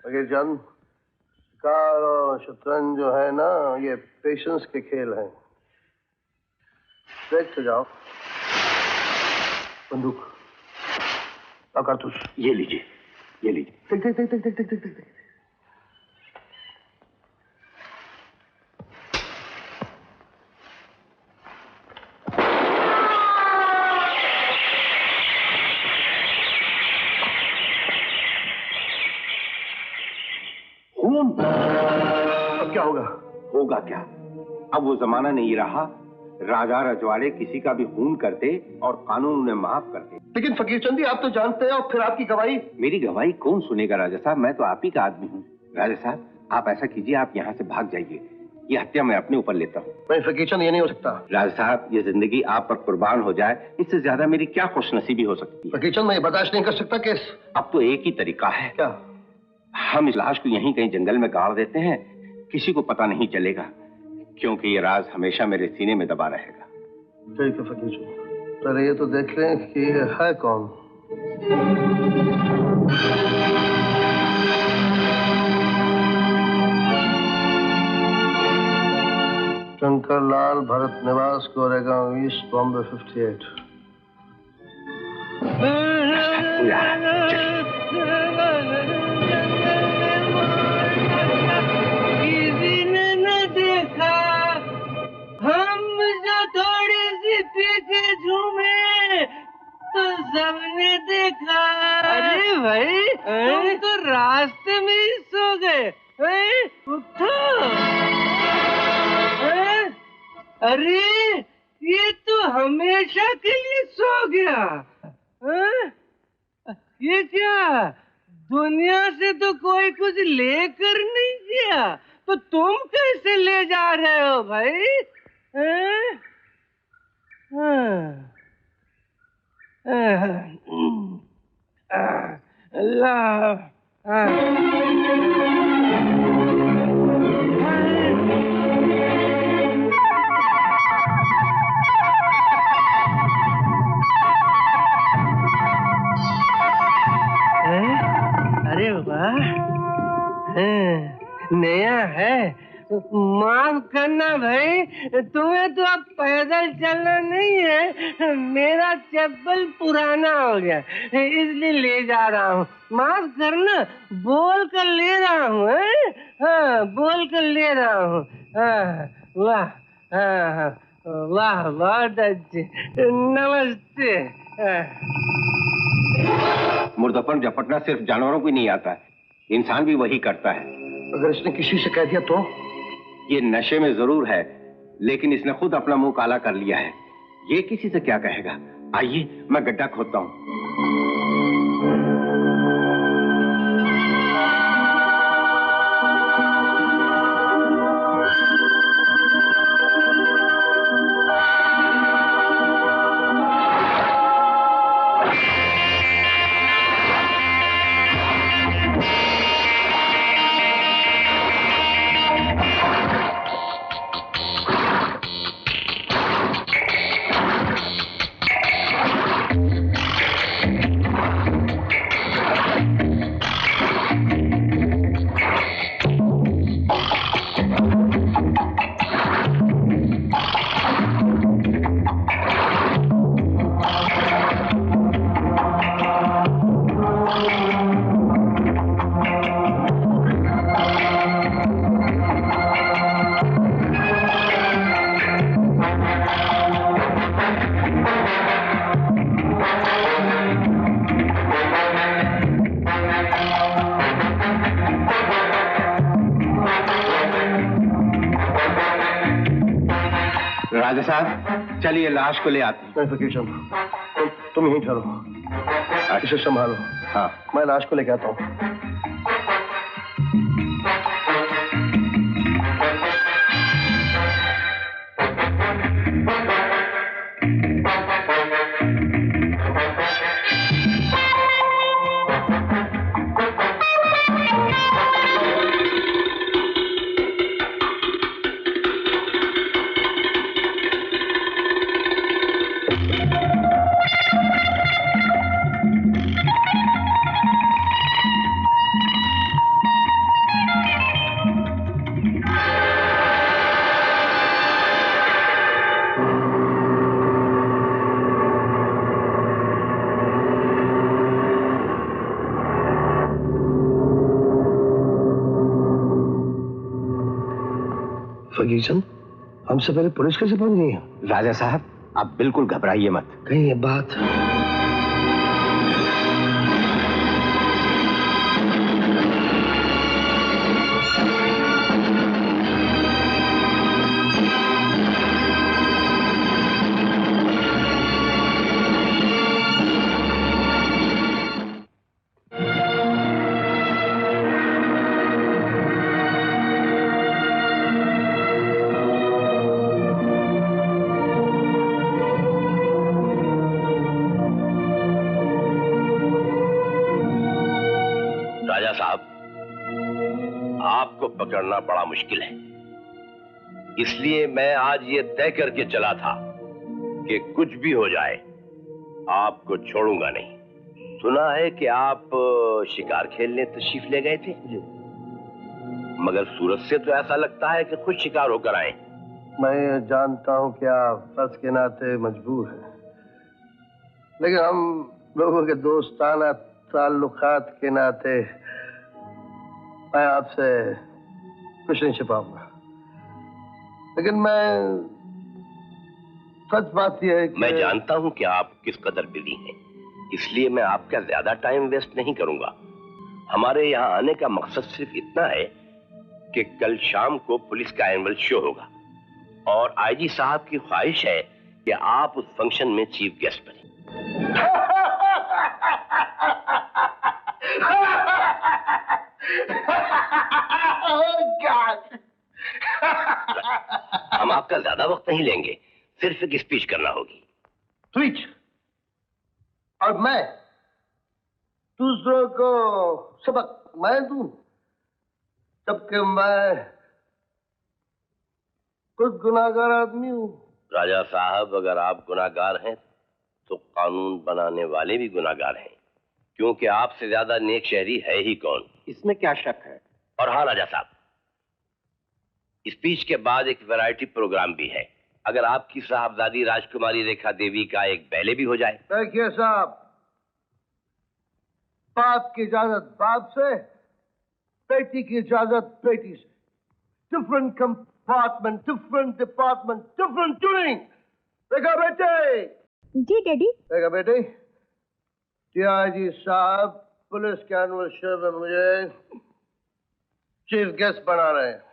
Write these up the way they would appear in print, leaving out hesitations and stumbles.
फकीर चंद, शिकार और शतरंज जो है ना, ये पेशेंस के खेल हैं। देखते जाओ। बंदूक और कारतूस। ये लीजिए, ये लीजिए। देख देख देख देख देख देख देख देख। अब क्या होगा? होगा क्या? अब वो जमाना नहीं रहा। राजा रजवाड़े किसी का भी खून करते और कानून उन्हें माफ करते। लेकिन फकीर चंद जी, आप तो जानते हैं, और फिर आपकी गवाही। मेरी गवाही कौन सुनेगा राजा साहब? मैं तो आप ही का आदमी हूँ। राजा साहब, आप ऐसा कीजिए, आप यहाँ से भाग जाइए। ये हत्या मैं अपने ऊपर लेता हूँ। नहीं फकीर चंद, ये नहीं हो सकता। राजा साहब, ये जिंदगी आप पर कुर्बान हो जाए, इससे ज्यादा मेरी क्या खुशनसीबी हो सकती है? फकीर चंद, मैं बर्दाश्त नहीं कर सकता केस। अब तो एक ही तरीका है। क्या? हम इस लाश को यहीं कहीं जंगल में गाड़ देते हैं, किसी को पता नहीं चलेगा, क्योंकि ये राज हमेशा मेरे सीने में दबा रहेगा। ठीक है फकीर चंद, पहले ये तो देख लें कि ये है कौन। शंकर लाल, भरत निवास, गोरेगांव ईस्ट, बॉम्बे 58। किसी ने न देखा, हम जो थोड़ी सी पीछे झूमे तो सबने देखा। अरे भाई, तुम तो रास्ते में ही सो गए। उठो। अरे ये तो हमेशा के लिए सो गया। ये क्या, दुनिया से तो कोई कुछ लेकर नहीं गया, तो तुम कैसे ले जा रहे हो भाई? अल्लाह। अरे वाह, नया है। माफ करना भाई, तुम्हें तो अब पैदल चलना नहीं है। मेरा चप्पल पुराना हो गया, इसलिए ले जा रहा हूँ। माफ करना, बोल कर ले रहा हूँ। हाँ, बोल कर ले रहा हूँ। वाह, वाह, बहुत अच्छे। नमस्ते। मुर्दापन झपटना सिर्फ जानवरों को ही नहीं आता है, इंसान भी वही करता है। अगर इसने किसी से कह दिया तो? ये नशे में जरूर है, लेकिन इसने खुद अपना मुंह काला कर लिया है। ये किसी से क्या कहेगा? आइए, मैं गड्ढा खोदता हूँ। राजा साहब, चलिए लाश को ले आते हैं। नहीं फकीर चंद, तुम यहीं ठहरो, इसे संभालो। हाँ, मैं लाश को लेके आता हूँ। हरिचंद, हमसे पहले पुलिस कैसे पहुंच गई है? राजा साहब, आप बिल्कुल घबराइए मत। कहीं ये बात आपको पकड़ना बड़ा मुश्किल है, इसलिए मैं आज ये तय करके चला था कि कुछ भी हो जाए आपको छोड़ूंगा नहीं। सुना है कि आप शिकार खेलने तशरीफ ले गए थे, मगर सूरत से तो ऐसा लगता है कि खुद शिकार होकर आए। मैं जानता हूं कि आप फर्ज के नाते मजबूर हैं, लेकिन हम लोगों के दोस्ताना ताल्लुकात के नाते मैं आपसे कुछ नहीं छिपाऊंगा। लेकिन मैं सच बात यह है कि मैं जानता हूं कि आप किस कदर बिजी हैं, इसलिए मैं आपका ज्यादा टाइम वेस्ट नहीं करूंगा। हमारे यहाँ आने का मकसद सिर्फ इतना है कि कल शाम को पुलिस का एनुअल शो होगा और आईजी साहब की ख्वाहिश है कि आप उस फंक्शन में चीफ गेस्ट बने। हम आपका ज्यादा वक्त नहीं लेंगे, सिर्फ एक स्पीच करना होगी। स्पीच? और मैं दूसरों को सबक मैं दूं, जबकि मैं खुद गुनाहगार आदमी हूं। राजा साहब, अगर आप गुनाहगार हैं तो कानून बनाने वाले भी गुनाहगार हैं, क्योंकि आपसे ज्यादा नेक शहरी है ही कौन। इसमें क्या शक है? और हाँ राजा साहब, स्पीच के बाद एक वैरायटी प्रोग्राम भी है। अगर आपकी साहबजादी राजकुमारी रेखा देवी का एक बैले भी हो जाए। देखिए साहब, बाप की इजाजत बाप से, बेटी की इजाजत बेटी से। Different compartment, different department, different tuning. देखा बेटे? जी डैडी। देखा बेटे, डीआईजी साहब पुलिस के एनुअल शो में मुझे चीफ गेस्ट बना रहे हैं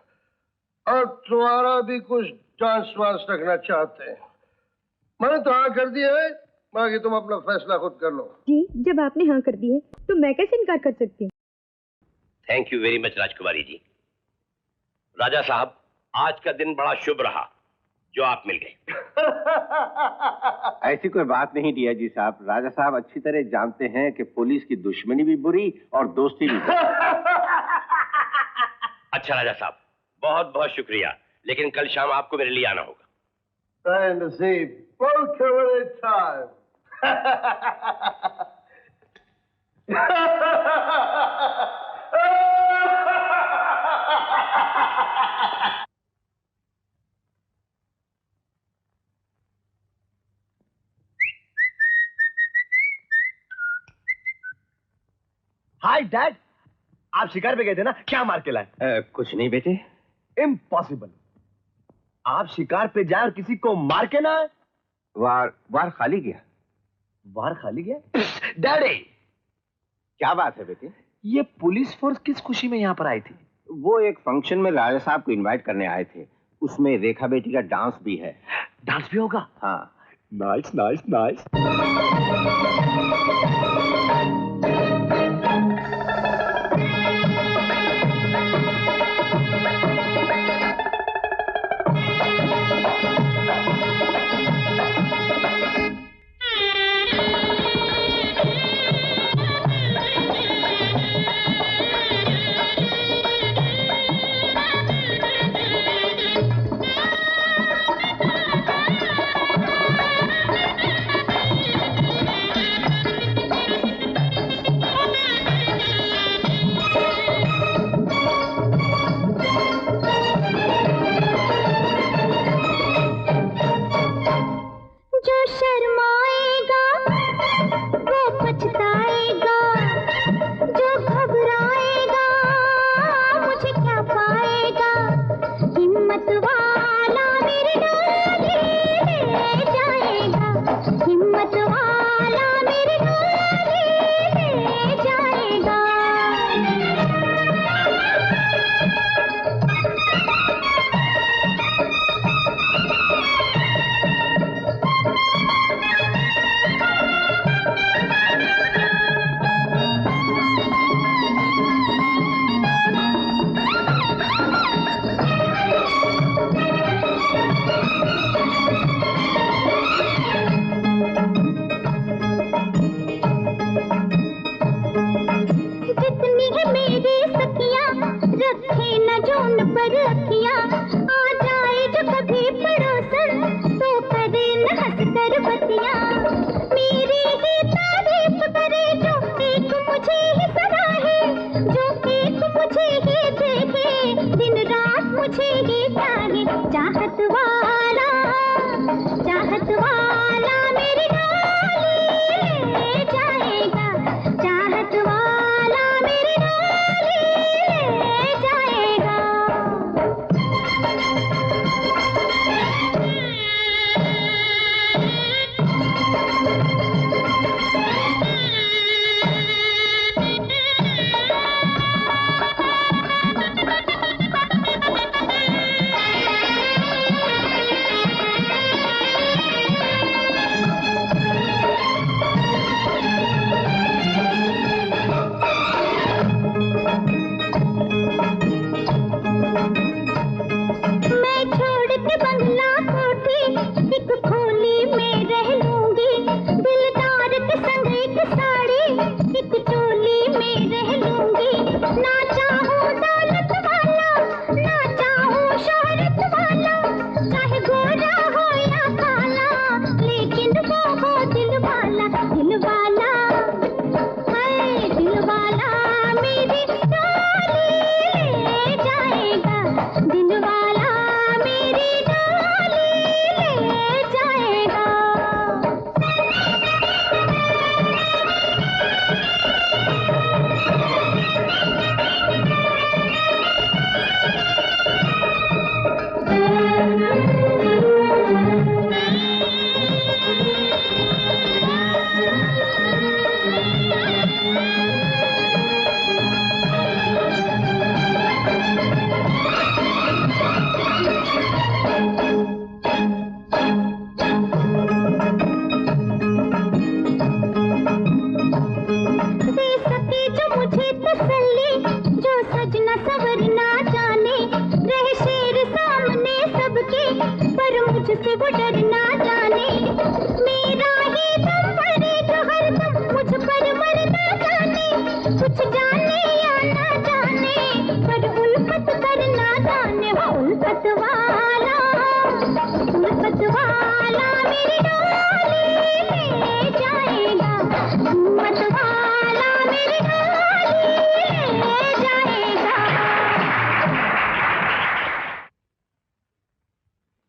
और तुम्हारा भी कुछ डांस वांस रखना चाहते हैं। मैंने तो हाँ कर दिया है, बाकी तुम अपना फैसला खुद कर लो। जी, जब आपने हाँ कर दी है तो मैं कैसे इनकार कर सकती हूँ? थैंक यू वेरी मच राजकुमारी जी। राजा साहब, आज का दिन बड़ा शुभ रहा जो आप मिल गए। ऐसी कोई बात नहीं डीआईजी साहब। राजा साहब अच्छी तरह जानते हैं कि पुलिस की दुश्मनी भी बुरी और दोस्ती भी बुरी। अच्छा राजा साहब, बहुत बहुत शुक्रिया, लेकिन कल शाम आपको मेरे लिए आना होगा। नसीब, बहुत खबर टाइम। हाय डैड, आप शिकार पे गए थे ना, क्या मार के लाए? कुछ नहीं बेटे। इम्पॉसिबल। आप शिकार पे जाए और किसी को मार के ना आए? वार खाली गया। वार खाली गया? डैडी, क्या बात है बेटे? ये पुलिस फोर्स किस खुशी में यहाँ पर आई थी? वो एक फंक्शन में राजा साहब को इनवाइट करने आए थे, उसमें रेखा बेटी का डांस भी है। डांस भी होगा? हाँ। Nice nice nice.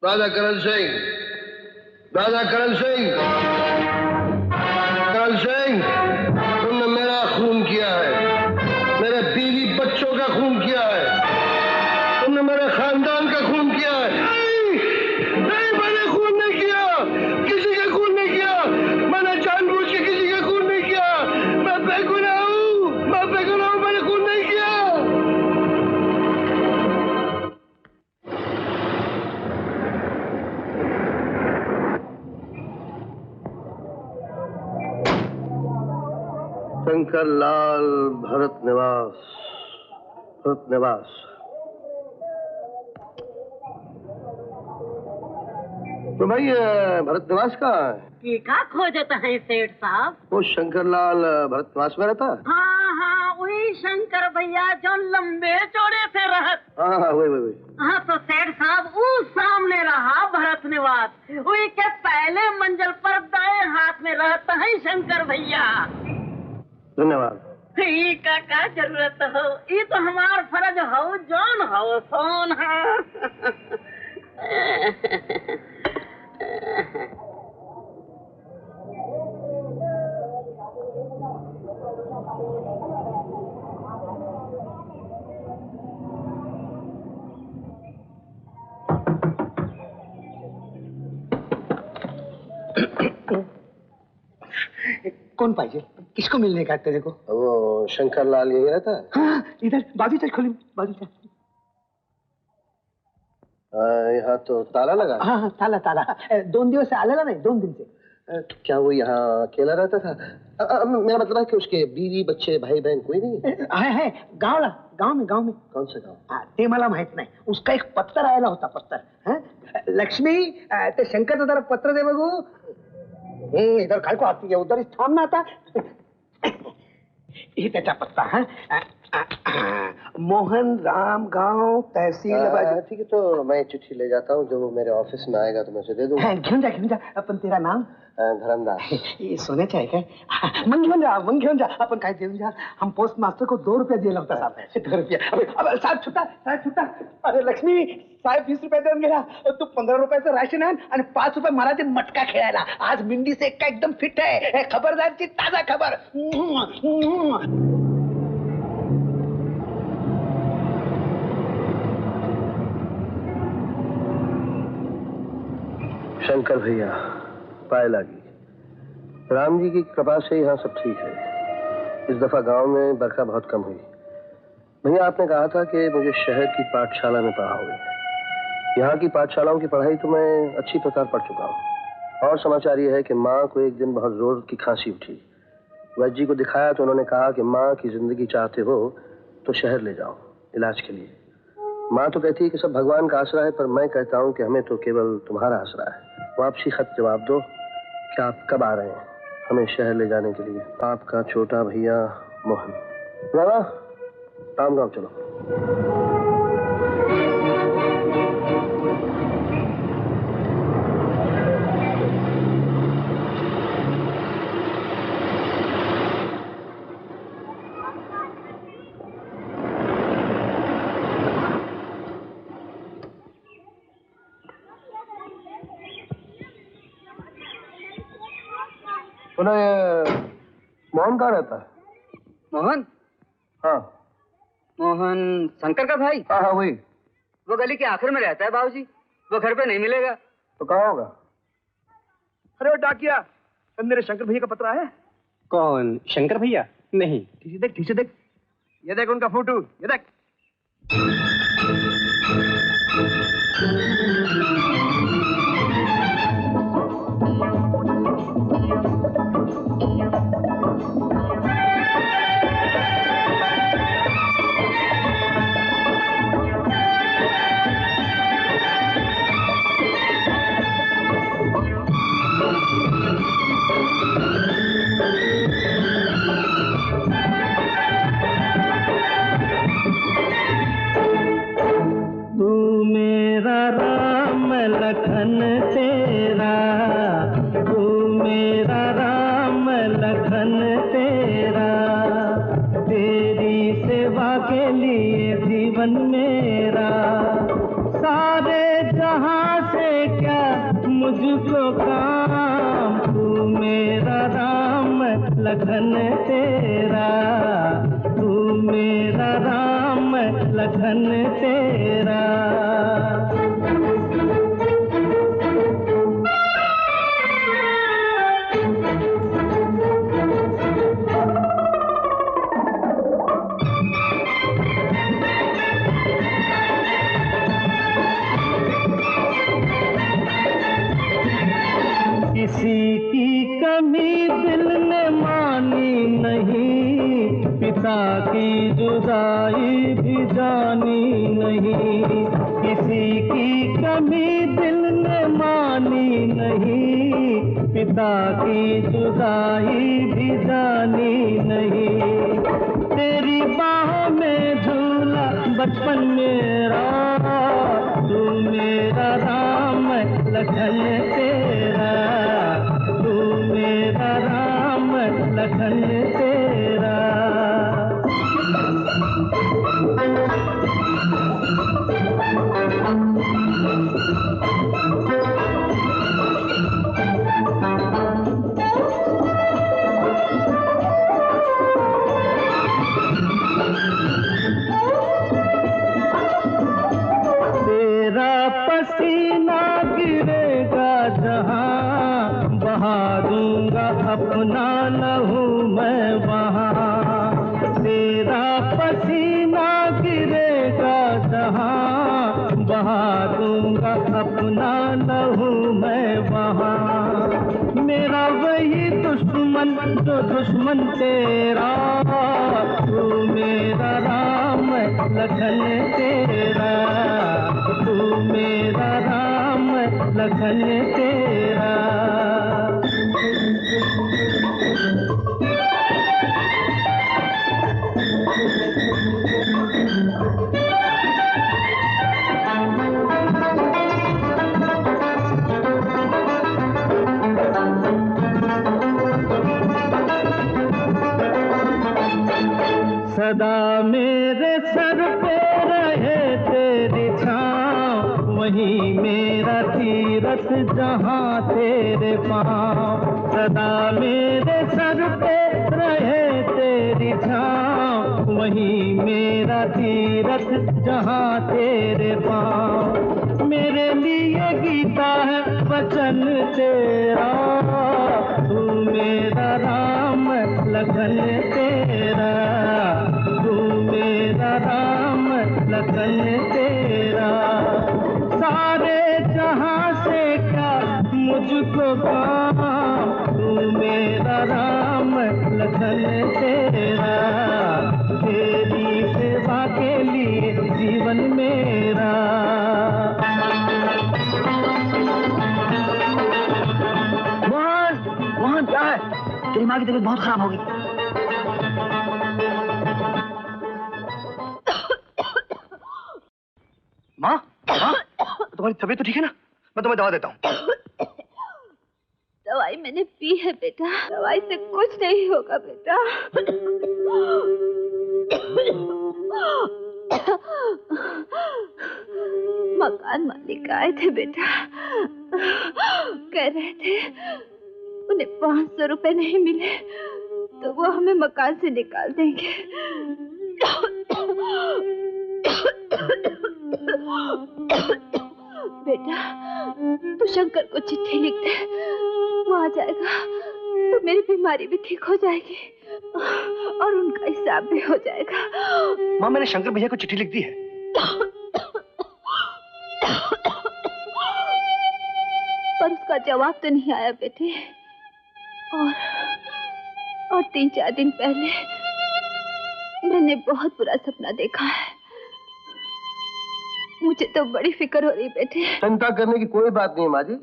दादा करण सिंह, दादा करण सिंह, करण सिंह, तुमने मेरा खून किया है, मेरे बीवी बच्चों का खून किया है, तुमने मेरे खानदान का खून किया है। नहीं, नहीं, मैंने खून नहीं किया, किसी का खून नहीं किया, मैंने जानबूझ के किसी का खून नहीं किया, मैं बेगुनाह हूँ, मैं बेगुनाह हूँ, मैंने खून नहीं किया। शंकर लाल भरत निवास, भरत निवास। तो भाई भरत निवास कहाँ है? का खोजत है सेठ साहब? वो शंकर लाल भरत निवास में रहता है? हाँ हाँ, वही शंकर भैया जो लंबे चौड़े से रहत। हाँ हाँ, वही। हाँ तो सेठ साहब वो सामने रहा भरत निवास, वही के पहले मंजिल पर दाएं हाथ में रहता है शंकर भैया। धन्यवाद। ठीक है, क्या जरूरत हो, ये तो हमार फर्ज हो, जौन हो सोन है। कौन पाहिजे? किसको मिलने का तेरे को? वो शंकर लाल यही रहता है? हाँ, इधर बाजू खोली, बाजू। यहाँ तो ताला लगा। हाँ, ताला 2 दिवस से आलेला नहीं, 2 दिन से। क्या वो यहाँ अकेला रहता था? मेरा मतलब है कि उसके बीवी बच्चे भाई बहन कोई नहीं है? गांव में। कौन सा गांव? ते मला माहित नाही, उसका एक पत्तर आयला होता, पत्तर। लक्ष्मी, ते शंकर जरा पत्र दे बघू। इधर काय को आती है, उधर थांब ना आता। ये त्याचा पत्ता है, मोहन राम गांव तहसील। ठीक है, तो मैं चिट्ठी ले जाता हूँ, जब वो मेरे ऑफिस में आएगा तो मैं उसे दे दूंगा। घेऊन जा। अपन तेरा नाम? धरमदास। ये सोन्याचे आहे काय? मग घेऊन जा, अपन काय देऊन जा। हम पोस्ट मास्टर को 2 रुपया दिला होता साहब, 2 रुपया। अब साहेब छुट्टा। अरे लक्ष्मी, साहेब 20 रुपये देऊन गेला, तू 15 रुपयाचं राशन आण आणि 5 रुपये मला ते मटका खेळायला। आज मिंडी से का एकदम फिट आहे, खबरदारची ताजा खबर। शंकर भैया, पाए लागी। राम जी की कृपा से यहाँ सब ठीक है। इस दफा गांव में बरखा बहुत कम हुई। भैया, आपने कहा था कि मुझे शहर की पाठशाला में पढ़ाओगे। यहाँ की पाठशालाओं की पढ़ाई तो मैं अच्छी प्रकार पढ़ चुका हूँ। और समाचार ये है कि माँ को एक दिन बहुत जोर की खांसी उठी। वैद्य जी को दिखाया तो उन्होंने कहा कि माँ की जिंदगी चाहते हो तो शहर ले जाओ इलाज के लिए। माँ तो कहती है कि सब भगवान का आसरा है, पर मैं कहता हूँ कि हमें तो केवल तुम्हारा आसरा है। वापसी खत जवाब दो कि आप कब आ रहे हैं हमें शहर ले जाने के लिए। आपका छोटा भैया मोहन। बाबा, राम गांव चलो। मोहन कहाँ रहता है? मोहन? हाँ, मोहन शंकर का भाई? हाँ वही। वो गली के आखिर में रहता है बाबूजी, वो घर पे नहीं मिलेगा। तो कहाँ होगा? अरे वो डाकिया, मेरे शंकर भैया का पत्र आया? कौन शंकर भैया? नहीं। ठीक से देख, ये देख उनका फोटो, ये देख। लखन तेरा, तू मेरा राम लखन तेरा, तेरी सेवा के लिए जीवन मेरा सारे जहां से लगन तेरा, तू मेरा राम लगन तेरा। किसी की कमी दिल ने मानी नहीं, पिता की जुदाई भी जानी नहीं। किसी की कमी दिल ने मानी नहीं, पिता की जुदाई भी जानी नहीं। तेरी बाहों में झूला बचपन मेरा, तू मेरा राम लगन तेरा, तू मेरा राम लगन तेरा। तेरा पसीना गिरेगा जहाँ, बहा दूंगा अपना लहू मैं वहाँ। तेरा पसीना गिरेगा जहाँ, बहा दूंगा अपना लहू मैं वहाँ। मेरा वही दुश्मन जो दुश्मन तेरा, तू मेरा राम लगन तेरा, तू मेरा राम लगन तेरा। सदा मेरे सर पे रहे तेरी छाँव, वही मेरा तीरथ जहाँ तेरे पाँव। सदा मेरे सर पे रहे तेरी छाँव, वही मेरा तीरथ जहाँ तेरे पाँव। मेरे लिए गीता है वचन तेरा, तू मेरा राम लगन तेरा, तू मेरा राम लगन तेरा। सारे जहां से क्या मुझको काम, तू मेरा राम लगन तेरा। तेरी सेवा के लिए जीवन मेरा। मोहन क्या है? तेरी माँ की तबीयत बहुत खराब हो गई। माँ, माँ, तुम्हारी तबीयत तो ठीक है ना? मैं तुम्हें दवा देता हूँ। दवाई मैंने पी है बेटा, दवाई से कुछ नहीं होगा बेटा। मकान मालिक आए थे बेटा, कह रहे थे उन्हें 500 रुपए नहीं मिले तो वो हमें मकान से निकाल देंगे। बेटा तू शंकर को चिट्ठी लिख दे, वो आ जाएगा तो मेरी बीमारी भी ठीक हो जाएगी और उनका हिसाब भी हो जाएगा। माँ मैंने शंकर भैया को चिट्ठी लिख दी है। पर उसका जवाब तो नहीं आया बेटे। और 3-4 दिन पहले मैंने बहुत बुरा सपना देखा है। मुझे तो बड़ी फिक्र हो रही बेटे। चिंता करने की कोई बात नहीं माँ जी,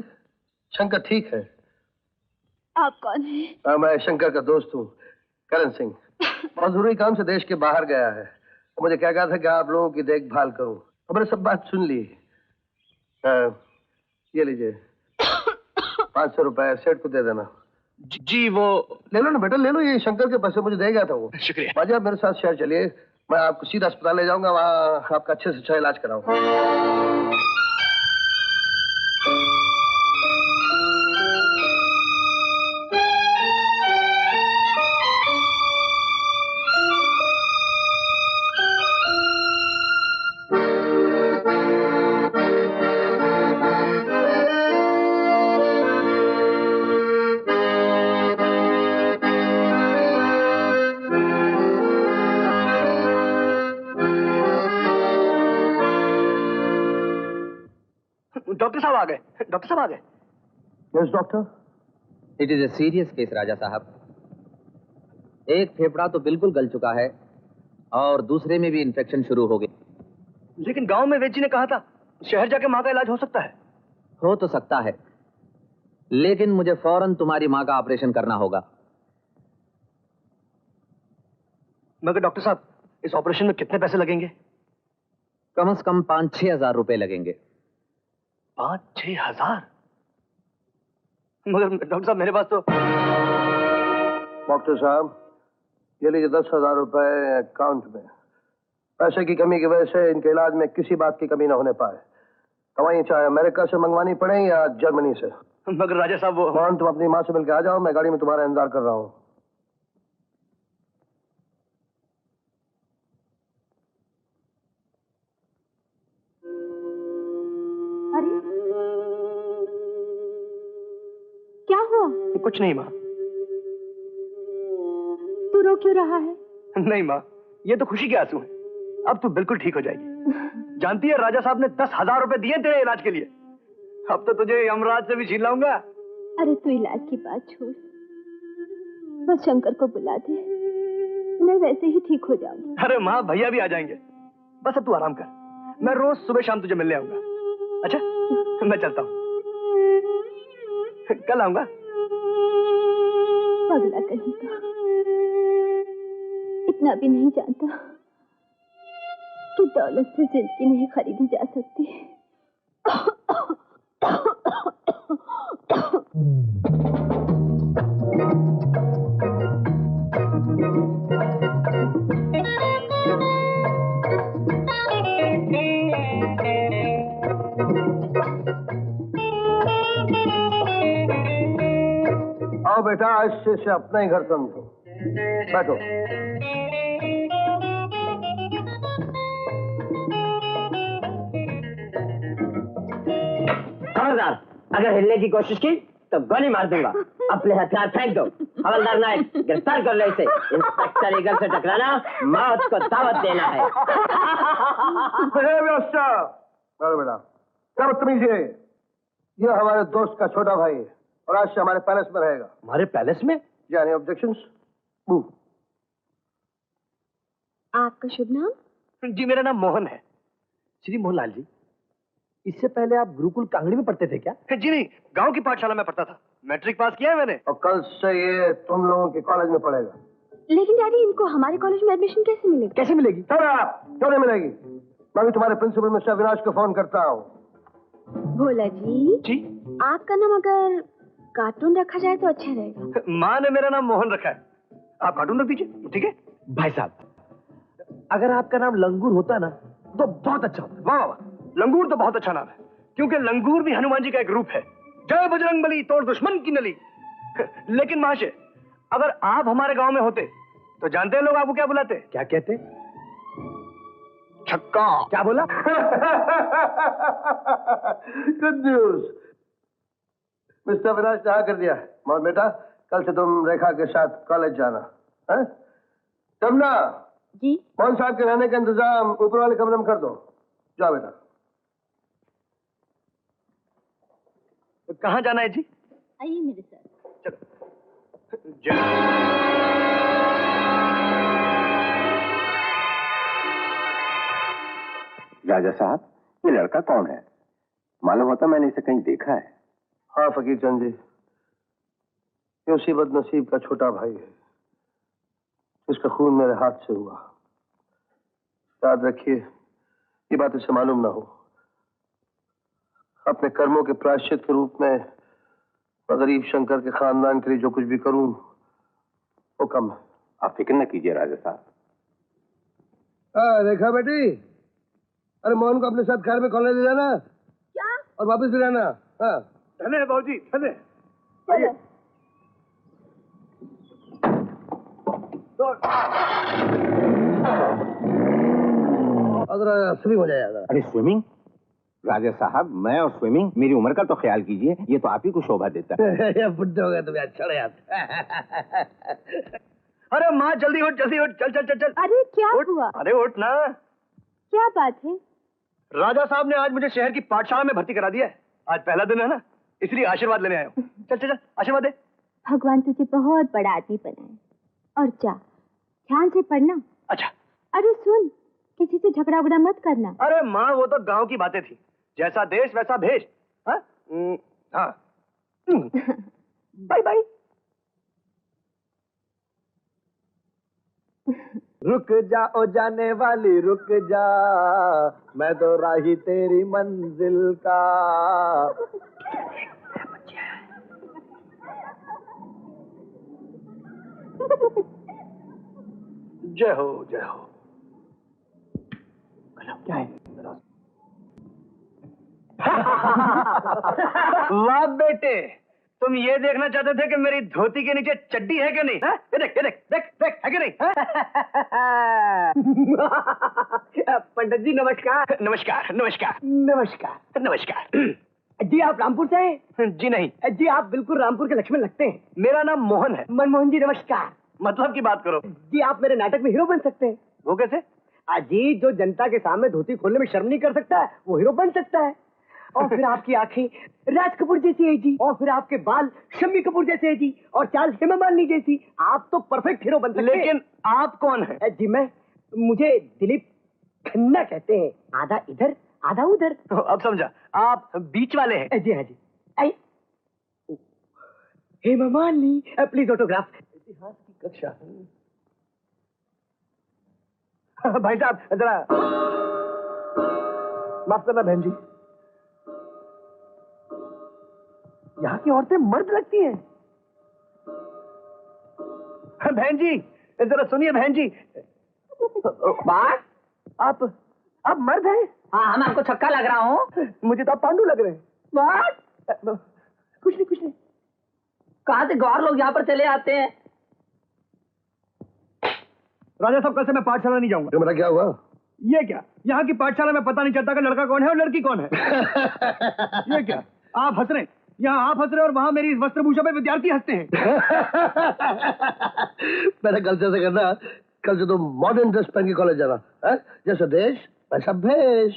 शंकर ठीक है। आप कौन हैं? मैं शंकर का दोस्त हूँ, करण सिंह। बहुत जरूरी काम से देश के बाहर गया है, मुझे क्या कहा था कि आप लोगों की देखभाल करूं। तो मैंने सब बात सुन ली। ये लीजिए 500 रुपए सेठ को दे देना। जी वो ले लो ना बेटा, ले लो, ये शंकर के पैसे मुझे दे गया था वो। शुक्रिया। बाजी आप मेरे साथ शहर चलिए, मैं आपको सीधा अस्पताल ले जाऊंगा, वहाँ आपका अच्छे से अच्छा इलाज कराऊंगा। डॉक्टर साहब आ गए, डॉक्टर साहब आ गए। Yes doctor. It is a serious case राजा साहब। एक फेफड़ा तो बिल्कुल गल चुका है और दूसरे में भी इन्फेक्शन शुरू हो गई। लेकिन गांव में वैद्य जी ने कहा था शहर जाके माँ का इलाज हो सकता है। हो तो सकता है, लेकिन मुझे फौरन तुम्हारी माँ का ऑपरेशन करना होगा। मगर डॉक्टर साहब, इस ऑपरेशन में कितने पैसे लगेंगे? कम से कम 5-6 हजार रुपए लगेंगे। 5-6 हजार? मगर डॉक्टर साहब मेरे पास तो। डॉक्टर साहब, ये लीजिए 10,000 रुपए अकाउंट में। पैसे की कमी की वजह से इनके इलाज में किसी बात की कमी न होने पाए। दवाई चाहे अमेरिका से मंगवानी पड़े या जर्मनी से। मगर राजा साहब वो। मोहन, तुम अपनी माँ से मिलकर आ जाओ, मैं गाड़ी में तुम्हारा इंतजार कर रहा हूँ। अरे क्या हुआ? कुछ नहीं माँ। तू रो क्यों रहा है? नहीं माँ, ये तो खुशी के आंसू हैं। अब तू बिल्कुल ठीक हो जाएगी। जानती है राजा साहब ने 10,000 रुपए दिए तेरे इलाज के लिए। अब तो तुझे यमराज से भी छीन लाऊंगा। अरे तू इलाज की बात छोड़, बस शंकर को बुला दे, मैं वैसे ही ठीक हो जाऊंगी। अरे माँ, भैया भी आ जाएंगे। बस अब तू आराम कर, मैं रोज सुबह शाम तुझे मिलने आऊंगा। अच्छा, मैं चलता हूँ, कल आऊंगा। पगला कहीं का, इतना भी नहीं जानता कि दौलत से जिंदगी नहीं खरीदी जा सकती। आओ बेटा, आज से अपना ही घर समझो। बैठो। खबरदार, अगर हिलने की कोशिश की तो गोली मार दूंगा। अपने हथियार फेंक दो। हवलदार नायक, गिरफ्तार कर लो इसे। इंस्पेक्टर ईगल से टकराना मौत को दावत देना है। अरे बेटा, क्या बदतमीजी है? ये हमारे दोस्त का छोटा भाई है और आज से हमारे पैलेस में रहेगा। हमारे पैलेस में? यानी ऑब्जेक्शंस? आपका शुभ नाम? जी मेरा नाम मोहन है। श्री मोहनलाल जी। इससे पहले आप गुरुकुल कांगड़ी में पढ़ते थे क्या? जी नहीं, गांव की पाठशाला में पढ़ता था। मैट्रिक पास किया है मैंने। और कल से ये तुम लोगों के कॉलेज में पढ़ेगा। लेकिन डैडी, इनको हमारे कॉलेज में एडमिशन कैसे मिलेगी? कैसे मिलेगी? क्यों नहीं मिलेगी? मैं भी तुम्हारे प्रिंसिपल मिस्टर अविनाश को फोन करता हूँ। भोला जी। जी? आपका नाम अगर कार्टून रखा जाए तो अच्छा रहेगा। माँ ने मेरा नाम मोहन रखा है, आप कार्टून रख दीजिए, ठीक है? भाई साहब, अगर आपका नाम लंगूर होता ना तो बहुत अच्छा होता। वाह वाह, लंगूर तो बहुत अच्छा नाम है, क्योंकि लंगूर भी हनुमान जी का एक रूप है। जय बजरंगबली, तोड़ दुश्मन की नली। लेकिन महाशय, अगर आप हमारे गांव में होते तो जानते हैं लोग आपको क्या बुलाते? क्या कहते? छक्का। क्या बोला? Good news. मिस्टर विनाश ने हाँ कर दिया। मोहन बेटा, कल से तुम रेखा के साथ कॉलेज जाना है? तमन्ना जी? मोहन साहब के रहने का इंतजाम ऊपर वाले कमरे में कर दो। जाओ बेटा। तो कहाँ जाना है जी? आइए मेरे साथ। चलो। राजा साहब, ये लड़का कौन है? मालूम होता मैंने इसे कहीं देखा है। हाँ फकीर चंद जी, ये उसी बदनसीब का छोटा भाई है जिसका खून मेरे हाथ से हुआ। याद रखिए, ये बात इसे मालूम ना हो। अपने कर्मों के प्रायश्चित के रूप में मैं गरीब शंकर के खानदान के लिए जो कुछ भी करूं वो कम है। आप फिक्र न कीजिए राजा साहब। रेखा बेटी, अरे मोहन को अपने साथ कार में कॉलेज ले जाना। क्या? और वापस भी रहना। हाँ धन्य बाबूजी, धन्य। चलो। स्विमिंग हो जाएगा। अरे स्विमिंग? राजा साहब, मैं और स्विमिंग, मेरी उम्र का तो ख्याल कीजिए, ये तो आप ही को शोभा देता है। बुढ़े हो गए तुम्हें, अच्छा यार। अरे माँ, जल्दी उठ, जल्दी उठ, चल चल चल चल। अरे क्या उठ। हुआ? अरे उठ ना। क्या बात है? राजा साहब ने आज मुझे शहर की पाठशाला में भर्ती करा दिया है। आज पहला दिन है ना, इसलिए आशीर्वाद लेने आया हूँ। चल चल चल, आशीर्वाद दे। भगवान तुझे बहुत बड़ा आदमी बनाए। और जा, ध्यान से पढ़ना। अच्छा। अरे सुन, किसी से झगड़ा उगड़ा मत करना। अरे माँ, वो तो गांव की बातें थी। जैसा देश वैसा भेष। हाँ हाँ। Bye bye. रुक जा ओ जाने वाली रुक जा, मैं तो राही तेरी मंजिल का। जय हो जय हो। क्या है? वाह बेटे, तुम ये देखना चाहते थे कि मेरी धोती के नीचे चड्डी है कि नहीं? ये देख ये देख देख देख, है कि नहीं? पंडित जी नमस्कार। नमस्कार नमस्कार नमस्कार। नमस्कार। जी आप रामपुर से हैं? जी नहीं। जी आप बिल्कुल रामपुर के लक्ष्मण लगते हैं। मेरा नाम मोहन है। मनमोहन जी नमस्कार। मतलब की बात करो। जी आप मेरे नाटक में हीरो बन सकते हैं। वो कैसे? अजी जो जनता के सामने धोती खोलने में शर्म नहीं कर सकता है, वो हीरो बन सकता है। और फिर आपकी आंखें राज कपूर जैसी है जी, और फिर आपके बाल शम्मी कपूर जैसे है जी, और चाल हेमा मालिनी जैसी। आप तो परफेक्ट हीरो बन सकते हैं। लेकिन आप कौन है? जी मुझे दिलीप खन्ना कहते हैं। आधा इधर आधा उधर। अब समझा, आप बीच वाले हैं। जी हाँ जी। आई हेमा मालिनी, प्लीज ऑटोग्राफ। इतिहास की कक्षा। भाई साहब जरा माफ करना बहन जी, यहाँ की औरतें मर्द लगती हैं। बहन जी जरा सुनिए बहन जी। बात आप मर्द हैं? हाँ, मैं आपको छक्का लग रहा हूँ। मुझे तो आप पांडु लग रहे हैं। बात कुछ नहीं। कहाँ से गौर लोग यहाँ पर चले आते हैं? राजा साहब, कल से मैं पाठशाला नहीं जाऊंगा। मेरा क्या हुआ? ये क्या, यहाँ की पाठशाला में पता नहीं चलता कि लड़का कौन है और लड़की कौन है। ये क्या, आप हंस रहे, यहाँ आप हंस रहे और वहाँ मेरी इस वस्त्रभूषा पे विद्यार्थी हंसते हैं। मेरा कल से करना, कल से तो मॉडर्न ड्रेस पहन के कॉलेज जाना है। जैसा देश वैसा भेष।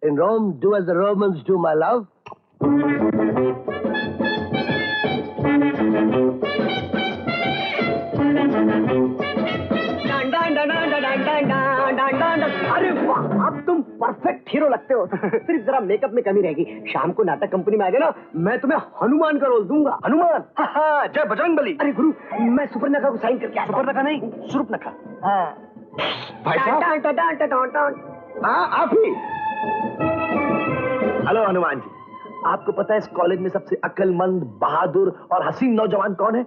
In Rome do as the Romans do my love. अरे वाह, अब तुम परफेक्ट हीरो लगते हो। सिर्फ जरा मेकअप में कमी रहेगी। शाम को नाटक कंपनी में आ जाना, मैं तुम्हें हनुमान का रोल दूंगा। हनुमान? जय बजरंगबली। अरे गुरु, मैं सुपर्णखा को साइन करके आता हूं। सुपर्णखा नहीं, शूर्पणखा। भाई साहब, आप ही। हेलो हनुमान जी, आपको पता है इस कॉलेज में सबसे अक्लमंद, बहादुर और हसीन नौजवान कौन है?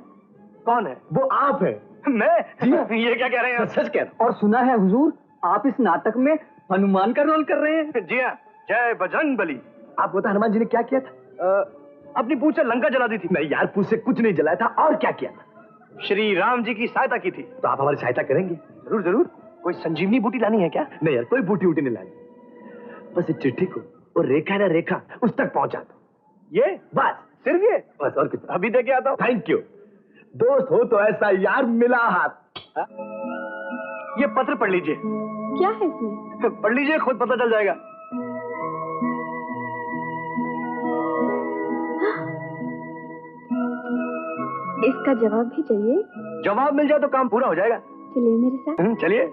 कौन है? वो आप है। मैं? ये क्या कह रहे हैं? सच कह रहा। और सुना है हुजूर, आप इस नाटक में हनुमान का रोल कर रहे हैं। जी हाँ, जय बजरंगबली। आपको पता हनुमान जी ने क्या किया था? अपनी पूछ से लंका जला दी थी। नहीं यार, पूछ से कुछ नहीं जलाया था। और क्या किया था? श्री राम जी की सहायता की थी। तो आप हमारी सहायता करेंगे? जरूर जरूर। कोई संजीवनी बूटी लानी है क्या? नहीं यार, कोई बूटी वूटी नहीं लानी। बस इस चिट्ठी को और रेखा ना रेखा उस तक पहुंचा दो। ये बस, सिर्फ ये बस, और कुछ। अभी देके आता हूँ। Thank you. दोस्त हो तो ऐसा यार, मिला हाथ। ये पत्र पढ़ लीजिए। क्या है इसमें? पढ़ लीजिए, खुद पता चल जाएगा। इसका जवाब भी चाहिए? जवाब मिल जाए तो काम पूरा हो जाएगा। चलिए मेरे साथ। चलिए।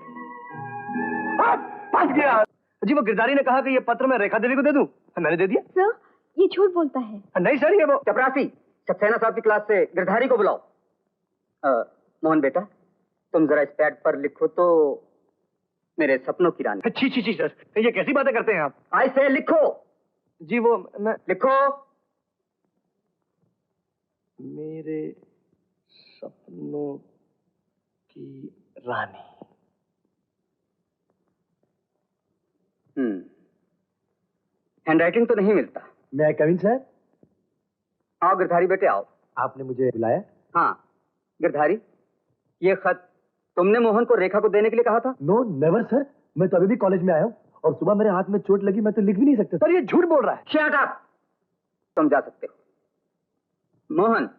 फंस गया जी। वो गिरधारी ने कहा कि ये पत्र मैं रेखा देवी को दे दूं। मैंने दे दिया। सर, ये झूठ बोलता है। नहीं सर, ये वो चपरासी, सक्सेना साहब की क्लास से गिरधारी को बुलाओ। मोहन बेटा, तुम जरा इस पैड पर लिखो तो मेरे सपनों की रानी। छी छी छी सर, ये कैसी बातें करते हैं आप? ऐसे लिखो। जी वो मैं लिखो। मेरे सपनों की रानी। हैंडराइटिंग तो नहीं मिलता। मैं कविन सर। आओ गिरधारी बेटे आओ। आपने मुझे बुलाया? हाँ गिरधारी, ये खत तुमने मोहन को रेखा को देने के लिए कहा था? नो नेवर सर, मैं तो अभी भी कॉलेज में आया हूँ और सुबह मेरे हाथ में चोट लगी, मैं तो लिख भी नहीं सकता। सर ये झूठ बोल रहा है। Shut up. तुम जा सकते हो। मोहन,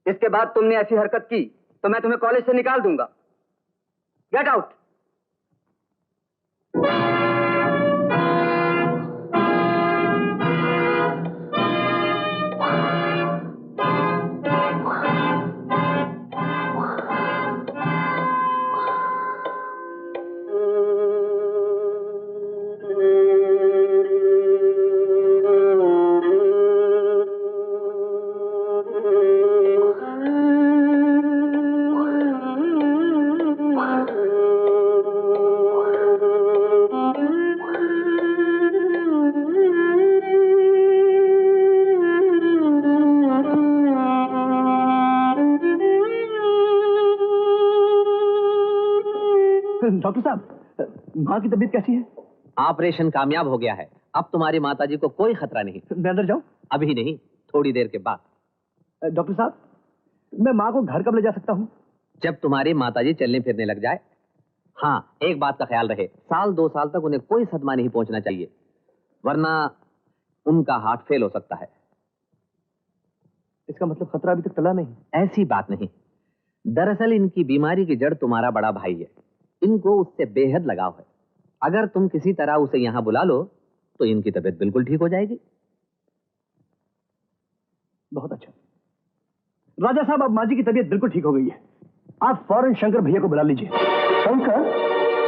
इसके बाद तुमने ऐसी हरकत की तो मैं तुम्हें कॉलेज से निकाल दूंगा। Get out. डॉक्टर साहब, माँ की तबीयत कैसी है? ऑपरेशन कामयाब हो गया है। अब तुम्हारी माताजी को कोई खतरा नहीं। मैं अंदर जाऊं? अभी नहीं, थोड़ी देर के बाद। डॉक्टर साहब, मैं माँ को घर कब ले जा सकता हूँ? जब तुम्हारी माताजी चलने फिरने लग जाए। हाँ, एक बात का ख्याल रहे, 2 साल तक उन्हें कोई सदमा नहीं पहुंचना चाहिए, वरना उनका हार्ट फेल हो सकता है। इसका मतलब खतरा अभी तक टला नहीं? ऐसी बात नहीं। दरअसल इनकी बीमारी की जड़ तुम्हारा बड़ा भाई है। इनको उससे बेहद लगाव है। अगर तुम किसी तरह उसे यहां बुला लो तो इनकी तबीयत बिल्कुल ठीक हो जाएगी। बहुत अच्छा। राजा साहब, अब माँ जी की तबीयत बिल्कुल ठीक हो गई है। आप फौरन शंकर भैया को बुला लीजिए। शंकर?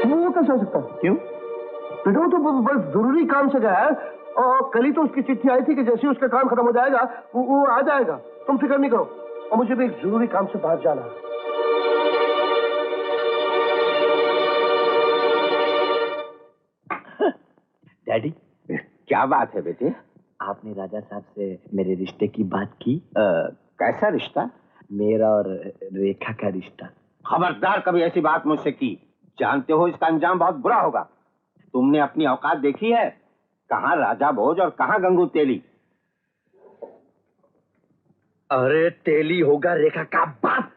वो कैसे हो सकता है? क्यों? बेटा वो तो बस जरूरी काम से गया है, और कल ही तो उसकी चिट्ठी आई थी कि जैसे ही उसका काम खत्म हो जाएगा वो आ जाएगा। तुम फिक्र नहीं करो, और मुझे भी एक जरूरी काम से बाहर जाना है। डैडी, क्या बात है बेटे? आपने राजा साहब से मेरे रिश्ते की बात की? कैसा रिश्ता? मेरा और रेखा का रिश्ता। खबरदार कभी ऐसी बात मुझसे की। जानते हो इसका अंजाम बहुत बुरा होगा। तुमने अपनी औकात देखी है? कहाँ राजा भोज और कहाँ गंगू तेली। अरे तेली होगा रेखा का बाप।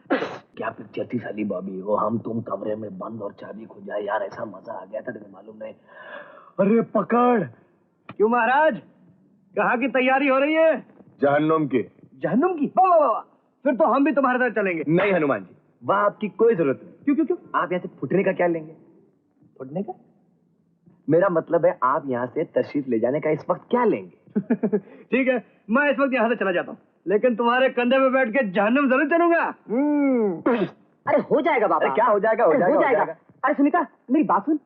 क्या पिक्चर थी साली बॉबी, वो हम तुम कमरे में बंद और चाबी खो जाए। यार ऐसा मजा आ गया था, तुम्हें मालूम नहीं? अरे पकड़। क्यों महाराज, कहाँ की तैयारी हो रही है? जहन्नुम की। जहन्नुम की? वाह वाह वाह, फिर तो हम भी तुम्हारे साथ चलेंगे। नहीं हनुमान जी, वहां आपकी कोई जरूरत नहीं। क्यों क्यों क्यों? आप यहाँ से फुटने का क्या लेंगे? फुटने का? मेरा मतलब है आप यहाँ से तशरीफ ले जाने का इस वक्त क्या लेंगे? ठीक है, मैं इस वक्त यहाँ से चला जाता हूँ, लेकिन तुम्हारे कंधे पे बैठ के जहन्नुम जरूर चलूंगा। अरे हो जाएगा बाबा। अरे क्या हो जाएगा? हो जाएगा। अरे सुनीता, मेरी बात सुन।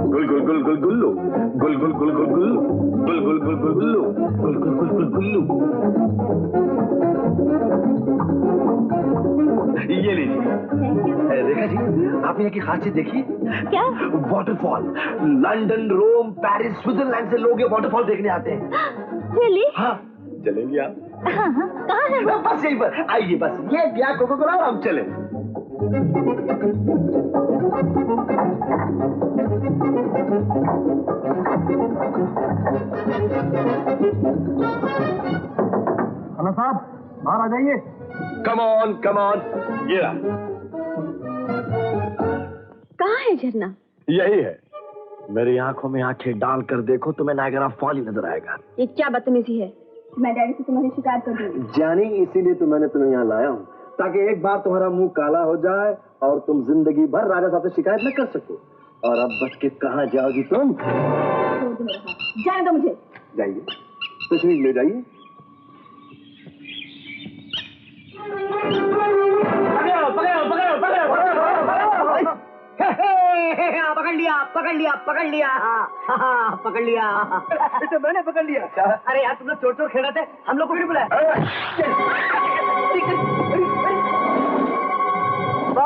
गुल गुल गुल गुल गुल्लू, गुल गुल गुल गुल गुल्लू, गुल गुल गुल गुल गुल्लू, गुल गुल गुल गुल गुल्लू। ये लीजिए। रेखा जी, आपने यहाँ की खासियत देखी? क्या? वाटरफॉल। लंदन, रोम, पेरिस, स्विट्जरलैंड से लोग ये वाटरफॉल देखने आते हैं। Really? हाँ, चलेंगे आप? हाँ, कहाँ है वो? बस यहीं पर आइए, बस ये क्या कोको कोला, हम चले। हेलो साहब, बाहर आ जाइए। Come on, come on. ये रहा। कहाँ है झरना? यही है। मेरी आंखों में आंखें डालकर देखो, तुम्हें नायगरा फॉल ही नजर आएगा। ये क्या बदतमीजी है? मैं डैडी से तुम्हारी शिकायत कर दूंगी। जानी, इसीलिए तो मैंने तुम्हें यहाँ लाया हूँ, ताकि एक बार तुम्हारा मुंह काला हो जाए और तुम जिंदगी भर राजा साहब से शिकायत न कर सको। और अब बच के कहाँ जाओगी तुम? जाने दो मुझे। जाइए, तशरीफ ले जाइए। पकड़ लिया, पकड़ लिया, पकड़ लिया, पकड़ लिया। तो मैंने पकड़ लिया। अरे यार, तुम लोग चोर चोर खेल रहे थे, हम लोग को भी नहीं बुलाया।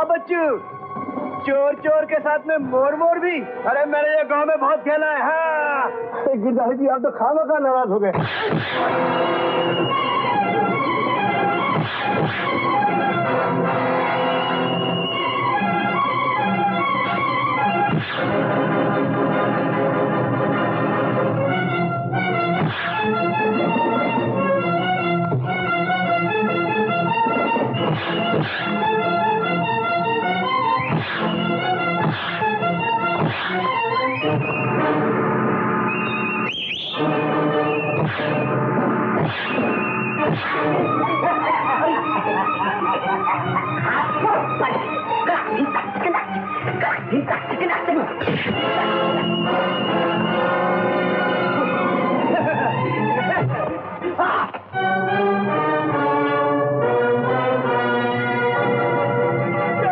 बच्चू, चोर चोर के साथ में मोर मोर भी। अरे मैंने ये गांव में बहुत खेला है। हाँ गिरधारी जी, आप तो खामखा नाराज हो गए।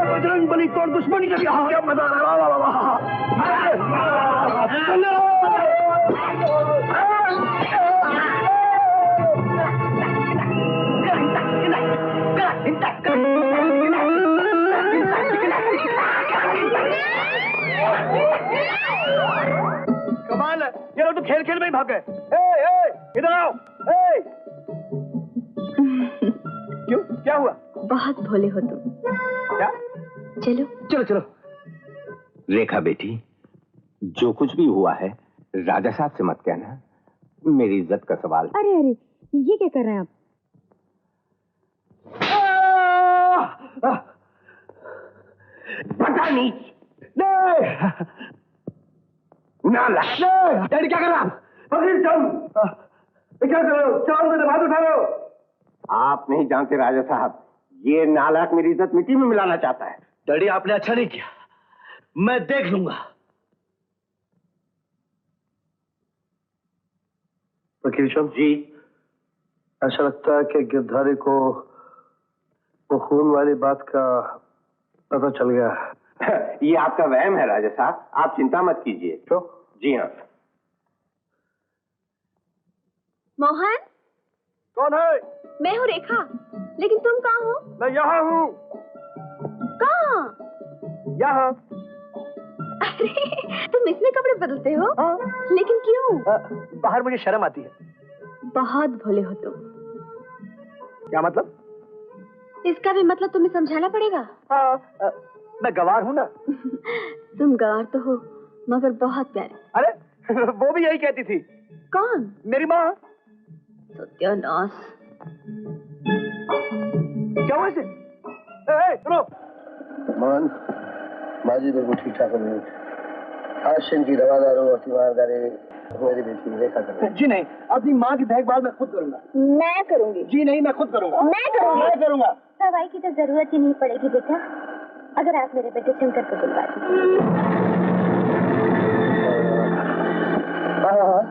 बजरंगबली तोड़ दुश्मनी का क्या मजा आ रहा कमाल है, ये लोग तो खेल खेल में ही भाग गए। इधर आओ। क्यों, क्या हुआ? बहुत भोले हो तुम। क्या? चलो चलो चलो। रेखा बेटी, जो कुछ भी हुआ है राजा साहब से मत कहना, मेरी इज्जत का सवाल है। अरे ये क्या कर रहे हैं आप? पता नहीं। डैडी क्या कर रहा? क्या कर रहे हो? चारों से हाथ उठा रहे हो? आप नहीं जानते राजा साहब, ये नालायक मेरी इज्जत मिट्टी में मिलाना चाहता है। डैडी आपने अच्छा नहीं किया, मैं देख लूंगा। वकील साहब जी, ऐसा लगता है कि गिरधारी को वो खून वाली बात का पता चल गया है। ये आपका वहम है राजा साहब, आप चिंता मत कीजिए। क्यों? जी हाँ। मोहन, कौन है? मैं हूँ रेखा, लेकिन तुम कहाँ हो? मैं यहाँ हूँ। कहाँ? यहाँ। अरे तुम इसमें कपड़े बदलते हो? लेकिन क्यों? बाहर मुझे शर्म आती है। बहुत भोले हो तुम। क्या मतलब? इसका भी मतलब तुम्हें समझाना पड़ेगा। मैं गवार हूँ ना। तुम गवार तो हो, मगर बहुत प्यारे। अरे वो भी यही कहती थी। कौन? मेरी माँ। सत्यानाश। क्या हुआ इसे? सुनो। मोहन, माँ जी बिल्कुल ठीक ठाक नहीं। आज से इनकी रवादारों और तीमारदारी मेरी बेटी रेखा करें। जी नहीं, अपनी माँ की देखभाल मैं खुद करूंगा। मैं करूंगी। जी नहीं, मैं खुद करूंगा। मैं करूंगी। मैं करूंगा। दवाई की तो जरूरत ही नहीं पड़ेगी बेटा, अगर आप मेरे बेटे शंकर को बुलवा दीजिए। हाँ,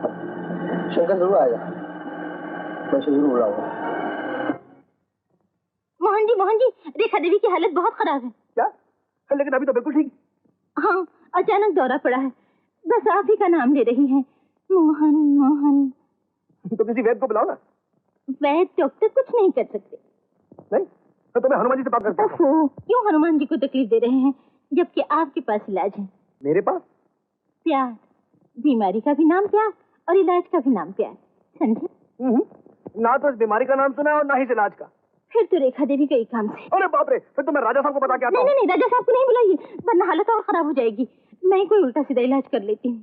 शंकर जरूर आएगा, मैं जरूर बुलाऊंगा। मोहन जी, रेखा देवी की हालत बहुत खराब है। क्या? लेकिन अभी तो बिल्कुल ठीक। हाँ, अचानक दौरा पड़ा है, बस आप ही का नाम ले रही हैं। मोहन। तो किसी वैद्य को बुलाओ ना। वैद्य डॉक्टर कुछ नहीं कर सकते। नहीं तो मैं हनुमान जी से बात करता हूँ। क्यों हनुमान जी को तकलीफ दे रहे हैं, जबकि आपके पास इलाज है। मेरे पास? प्यार। बीमारी का भी नाम प्यार और इलाज का भी नाम प्यार, समझे? ना तो इस बीमारी का नाम सुना और ना ही इस इलाज का। फिर तो रेखा देवी के ही काम से। अरे बाप रे, फिर तो मैं राजा साहब को बता के आता हूँ। नहीं, राजा साहब को नहीं बुलाइए, वरना हालत और खराब हो जाएगी। मैं कोई उल्टा सीधा इलाज कर लेती हूँ।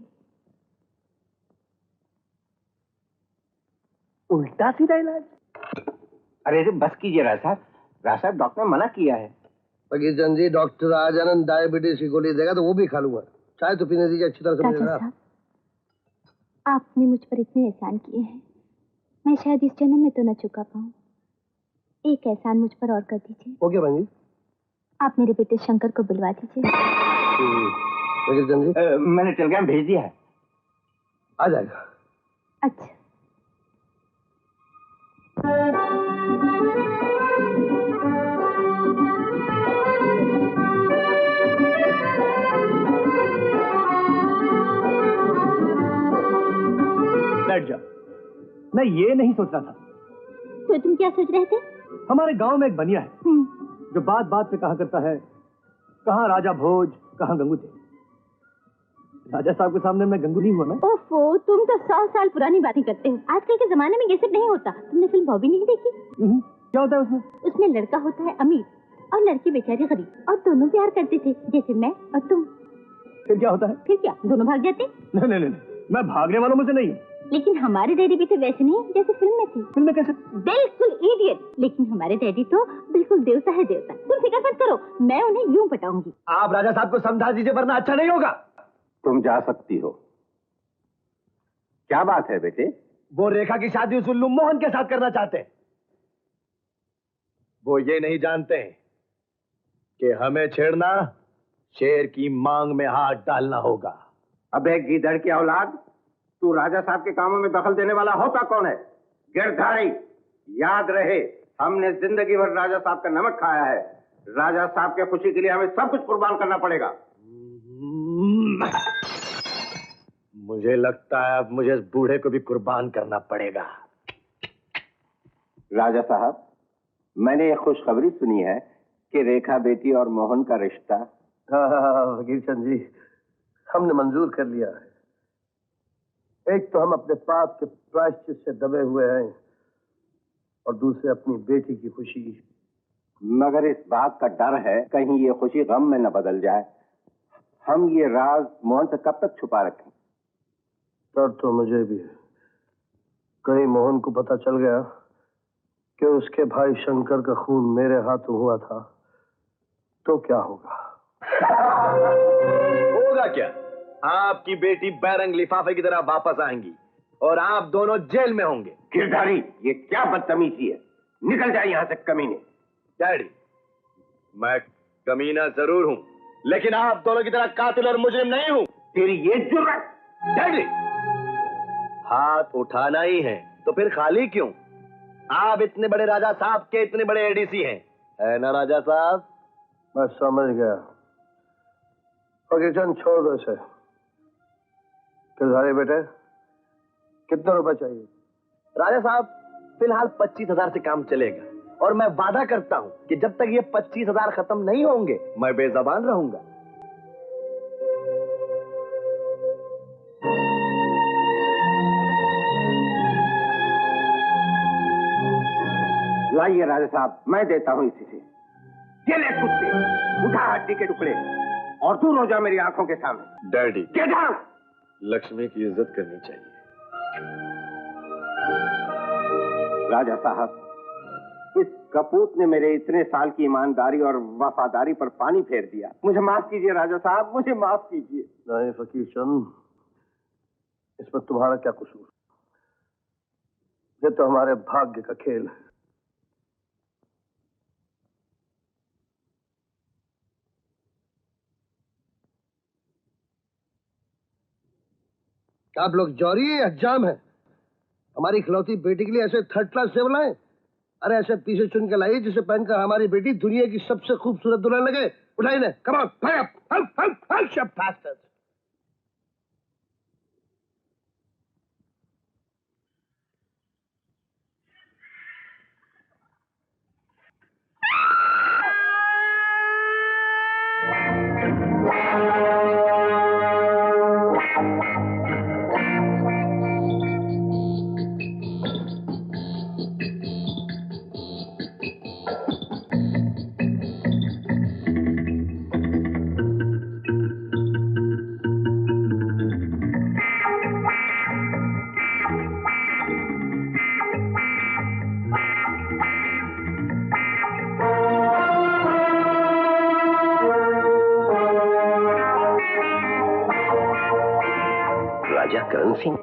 उल्टा सीधा इलाज? अरे बस कीजिए राजा साहब, डॉक्टर ने मना किया है। वकील चंद जी, डॉक्टर आजानंद डायबिटीज की गोली देगा तो वो भी खा लूंगा। चाय तो पीने दीजिए अच्छी तरह से। राजा साहब, आपने मुझ पर इतने एहसान किए हैं, मैं शायद इस जन्म में तो न चुका पाऊँ। एक एहसान मुझ पर और कर दीजिए। ओके बहन जी, आप मेरे बेटे शंकर को बुलवा दीजिए। वकील चंद जी, मैंने टेलीग्राम भेज दिया है, आ जाएगा। अच्छा। बैठ जा। मैं ये नहीं सोच रहा था। तो तुम क्या सोच रहे थे? हमारे गांव में एक बनिया है जो बात बात पे कहा करता है, कहाँ राजा भोज, कहाँ गंगू थे। राजा साहब के सामने मैं गंगू नहीं हुआ ना। ओफो, तुम तो 100 साल पुरानी बातें करते हो। आजकल के जमाने में ये सब नहीं होता। तुमने फिल्म बॉबी नहीं देखी? क्या होता है उसमें? उसमें लड़का होता है अमीर और लड़की बेचारी गरीब, और दोनों प्यार करते थे, जैसे मैं और तुम। फिर क्या होता है? फिर क्या, दोनों भाग जाते? नहीं, मैं भागने वालों में से नहीं। लेकिन हमारे डैडी भी तो वैसे नहीं जैसे फिल्म में थे। फिल्म में कैसे? बिल्कुल इडियट। लेकिन हमारे डैडी तो बिल्कुल देवता है, देवता। तुम फिक्र मत करो, मैं उन्हें यूं पटाऊंगी। आप राजा साहब को समझा दीजिए, वरना अच्छा नहीं होगा। तुम जा सकती हो। क्या बात है बेटे? वो रेखा की शादी उस उल्लू मोहन के साथ करना चाहते हैं। वो ये नहीं जानते कि हमें छेड़ना शेर की मांग में हाथ डालना होगा। अबे गीदड़ की औलाद, तू राजा साहब के कामों में दखल देने वाला होता कौन है? गिरधारी। याद रहे, हमने जिंदगी भर राजा साहब का नमक खाया है। राजा साहब के खुशी के लिए हमें सब कुछ कुर्बान करना पड़ेगा। मुझे लगता है अब मुझे इस बूढ़े को भी कुर्बान करना पड़ेगा। राजा साहब, मैंने एक खुशखबरी सुनी है कि रेखा बेटी और मोहन का रिश्ता। हाँ, वकील चंद जी, हमने मंजूर कर लिया है। एक तो हम अपने पाप के प्रायश्चित से दबे हुए हैं और दूसरे अपनी बेटी की खुशी। मगर इस बात का डर है कहीं ये खुशी गम में न बदल जाए। हम ये राज मोहन से कब तक छुपा रखें? डर तो मुझे भी है। कहीं मोहन को पता चल गया कि उसके भाई शंकर का खून मेरे हाथों हुआ था तो क्या होगा? होगा क्या? आपकी बेटी बैरंग लिफाफे की तरह वापस आएंगी और आप दोनों जेल में होंगे। गिरधारी, ये क्या बदतमीजी है? निकल जाए यहाँ से कमीने। डैडी, मैं कमीना जरूर हूं, लेकिन आप दोनों की तरह कातिल और मुजरिम नहीं हूं। तेरी ये जुर्रत! डैडी, हाथ उठाना ही है तो फिर खाली क्यों? आप इतने बड़े राजा साहब के इतने बड़े एडीसी हैं, है ना राजा साहब? मैं समझ गया। फकीरचंद, छोड़ दो इसे। गिरधारी बेटे, कितना रुपए चाहिए? राजा साहब, फिलहाल 25,000 से काम चलेगा और मैं वादा करता हूं कि जब तक ये 25,000 खत्म नहीं होंगे मैं बेजबान रहूंगा। लाइए राजा साहब, मैं देता हूं इसी से। ये ले कुत्ते, उठा हड्डी के टुकड़े और दूर हो जा मेरी आंखों के सामने। डैडी, क्या जाओ? लक्ष्मी की इज्जत करनी चाहिए। राजा साहब, इस कपूत ने मेरे इतने साल की ईमानदारी और वफादारी पर पानी फेर दिया। मुझे माफ कीजिए राजा साहब, मुझे माफ कीजिए। नहीं फकीरचंद, इसमें तुम्हारा क्या कसूर? ये तो हमारे भाग्य का खेल है। आप लोग जौहरी हैं या जाम है? हमारी खिलौती बेटी के लिए ऐसे थर्ड क्लास सेब लाए? अरे ऐसे पीछे चुन के लाइए जिसे पहनकर हमारी बेटी दुनिया की सबसे खूबसूरत दुल्हन लगे। उठाइए ना, come on, high up, help bastards। राजा करण सिंह,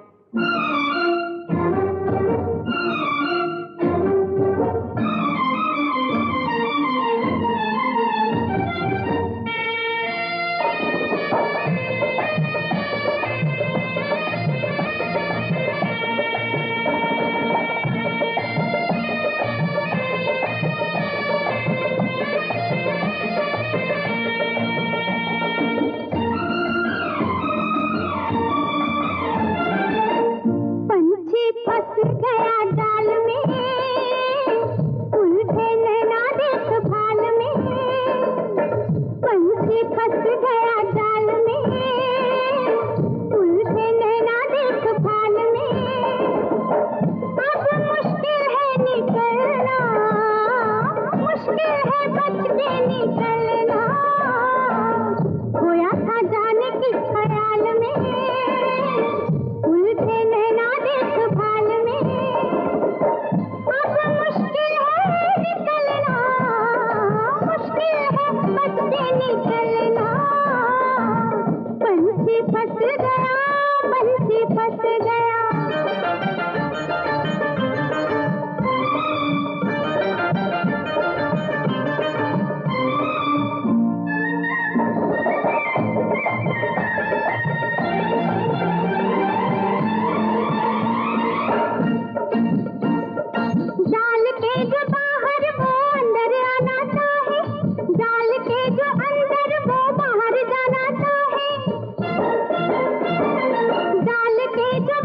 जाल के जो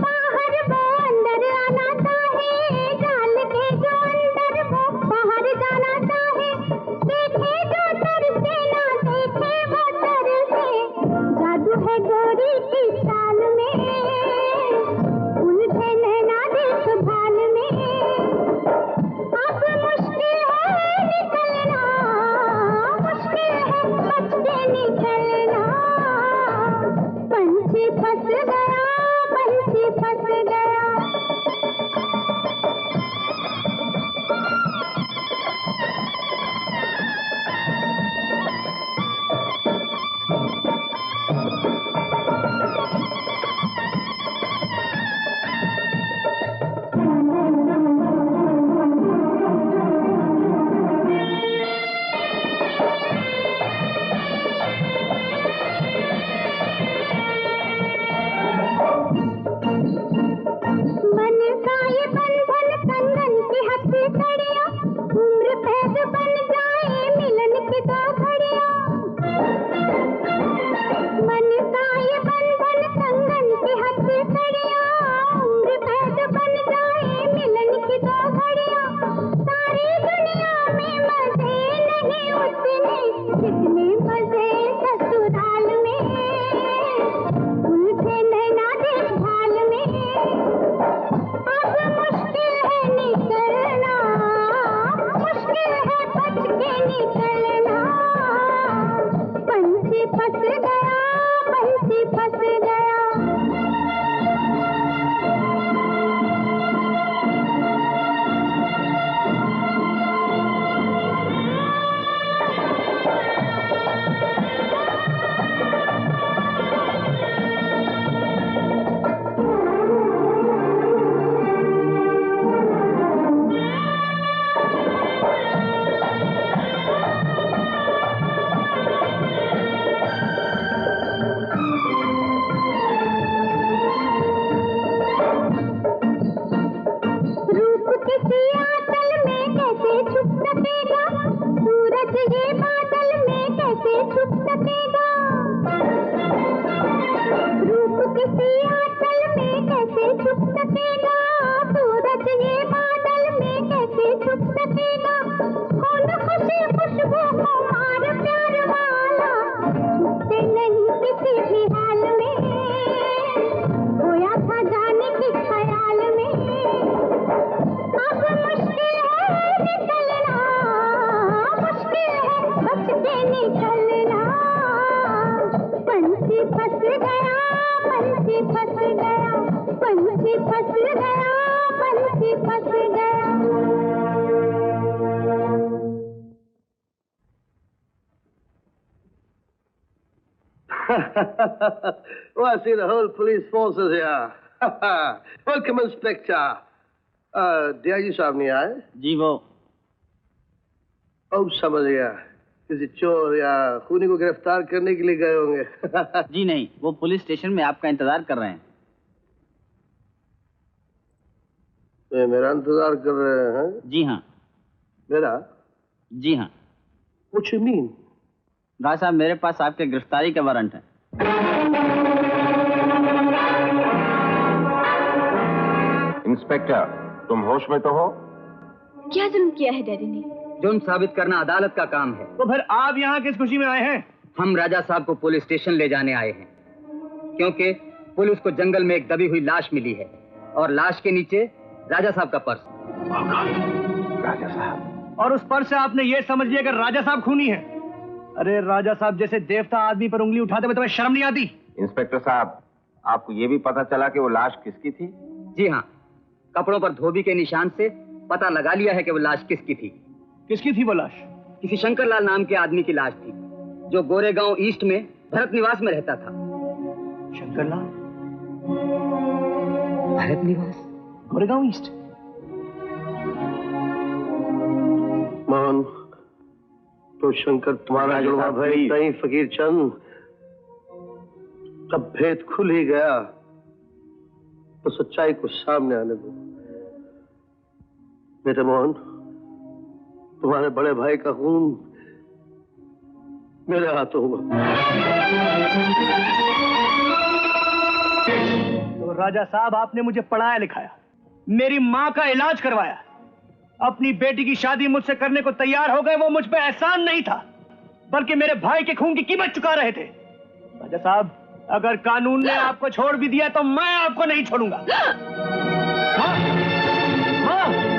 फंस गया, पंछी फंस गया। Oh, I see the whole police force is here. Welcome, Inspector. DIG साहब नहीं आए? जी वो। अब समझ गया, किसी चोर या खूनी को गिरफ्तार करने के लिए गए होंगे। जी नहीं, वो पुलिस स्टेशन में आपका इंतजार कर रहे हैं। तो मेरा इंतजार कर रहे हैं? जी हाँ। मेरा? जी हाँ। What you mean? राज साहब, मेरे पास आपके गिरफ्तारी का वारंट है। इंस्पेक्टर, तुम होश में तो हो? क्या जुल्म किया है डैडी ने? जुर्म साबित करना अदालत का काम है। तो फिर आप यहाँ किस खुशी में आए हैं? हम राजा साहब को पुलिस स्टेशन ले जाने आए हैं, क्योंकि पुलिस को जंगल में एक दबी हुई लाश मिली है और लाश के नीचे राजा साहब का पर्स। राजा साहब? और उस पर्स से आपने ये समझ लिया कि राजा साहब खूनी है? अरे राजा साहब जैसे देवता आदमी पर उंगली उठाते हुए तुम्हें शर्म नहीं आती? इंस्पेक्टर साहब, आपको ये भी पता चला कि वो लाश किसकी थी? जी हाँ, कपड़ों पर धोबी के निशान से पता लगा लिया है कि वो लाश किसकी थी। किसकी थी वो लाश? किसी शंकरलाल नाम के आदमी की लाश थी, जो गोरेगांव ईस्ट में भरत निवास में रहता था। शंकरलाल? भरत निवास? गोरेगांव ईस्ट? मोहन, तो शंकर तुम्हारा जुड़वा भाई नहीं फकीर चंद, जब भेद खुल ही गया तो सच्चाई को सामने आने दो। बेटे मोहन, तुम्हारे बड़े भाई का खून मेरे हाथों हुआ। तो राजा साहब, आपने मुझे पढ़ाया लिखाया, मेरी माँ का इलाज करवाया, अपनी बेटी की शादी मुझसे करने को तैयार हो गए। वो मुझ पे एहसान नहीं था, बल्कि मेरे भाई के खून की कीमत चुका रहे थे। राजा साहब, अगर कानून ने आपको छोड़ भी दिया तो मैं आपको नहीं छोड़ूंगा। हाँ? हाँ?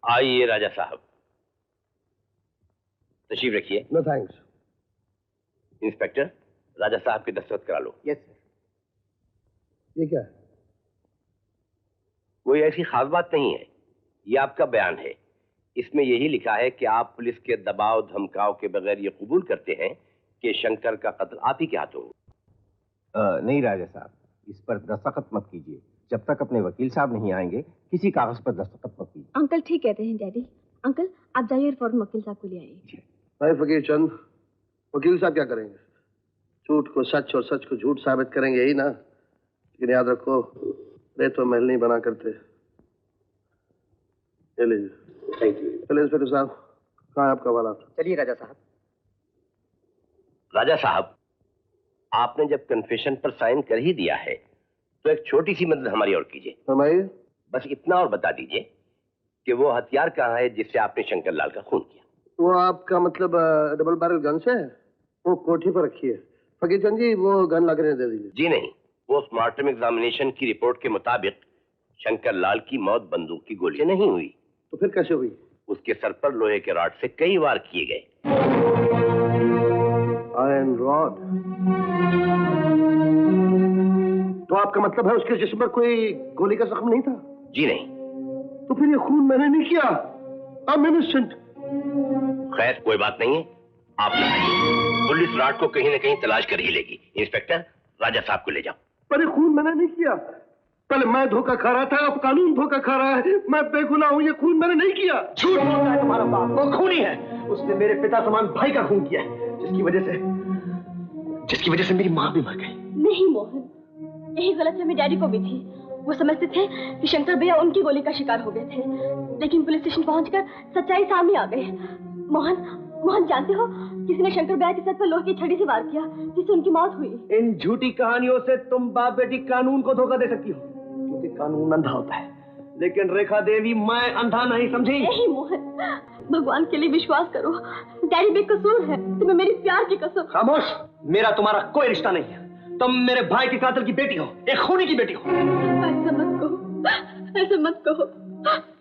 आइए राजा साहब, तशरीफ रखिए। No thanks. इंस्पेक्टर, राजा साहब के दस्तखत करा लो। Yes sir. ये क्या है? कोई ऐसी खास बात नहीं है, ये आपका बयान है। इसमें यही लिखा है कि आप पुलिस के दबाव धमकाव के बगैर ये कबूल करते हैं कि शंकर का कत्ल आप ही के हाथों हो। नहीं राजा साहब, इस पर दस्तखत मत कीजिए। जब तक अपने वकील साहब नहीं आएंगे, किसी कागज पर दस्तखत मत कीजिए। अंकल ठीक कहते हैं डैडी। अंकल आप जाइए और फौरन वकील साहब को ले आइए। भाई फकीर चंद, वकील साहब क्या करेंगे? झूठ को सच और सच को झूठ साबित करेंगे ही ना। लेकिन याद रखो, वे तो महल नहीं बना करते। Thank you. चलिए इंस्पेक्टर साहब, कहाँ है आपका वाला? चलिए राजा साहब। राजा साहब, आपने जब कन्फेशन पर साइन कर ही दिया है तो एक छोटी सी मदद हमारी और कीजिए। फरमाइए। बस इतना और बता दीजिए कि वो हथियार कहाँ है जिससे आपने शंकर लाल का खून किया। वो आपका मतलब डबल बैरल गन से है? वो कोठी पर रखी है। फकीर चंद जी, वो गन ला कर दे दीजिए। जी नहीं, पोस्टमार्टम एग्जामिनेशन की रिपोर्ट के मुताबिक शंकर लाल की मौत बंदूक की गोली से नहीं हुई। तो फिर कैसे हुई? उसके सर पर लोहे के रॉड से कई वार किए गए। Iron rod? तो आपका मतलब है उसके जिस्म पर कोई गोली का जख्म नहीं था? जी नहीं। तो फिर ये खून मैंने नहीं किया। I'm innocent। खैर कोई बात नहीं है, आप बताइए। पुलिस रात को कहीं न कहीं तलाश कर ही लेगी। इंस्पेक्टर, राजा साहब को ले जाओ। पर ये खून मैंने नहीं किया। पहले मैं धोखा खा रहा था, अब कानून धोखा खा रहा है। मैं बेगुनाह हूँ, ये खून मैंने नहीं किया। झूठ बोलता है तुम्हारा बाप, वो खूनी है। उसने मेरे पिता समान भाई का खून किया है, जिसकी वजह से मेरी माँ भी मर गई। नहीं मोहन, यही गलतफहमी डैडी को भी थी। वो समझते थे कि शंकर भैया उनकी गोली का शिकार हो गए थे, लेकिन पुलिस स्टेशन पहुंचकर सच्चाई सामने आ गई। मोहन जानते हो, किसी ने शंकर भैया के सर पर लोहे की छड़ी से वार किया, जिससे उनकी मौत हुई। इन झूठी कहानियों से तुम बाप बेटी कानून को धोखा दे सकती हो, क्योंकि कानून अंधा होता है। लेकिन रेखा देवी, मैं अंधा नहीं, समझी? नहीं मोहन, भगवान के लिए विश्वास करो, डैडी बेकसूर है। तुम्हें मेरी प्यार की कसम। खामोश, मेरा तुम्हारा कोई रिश्ता नहीं है। तुम मेरे भाई के कातिल की बेटी हो, एक खूनी की बेटी हो। ऐसा मत कहो, ऐसा मत कहो।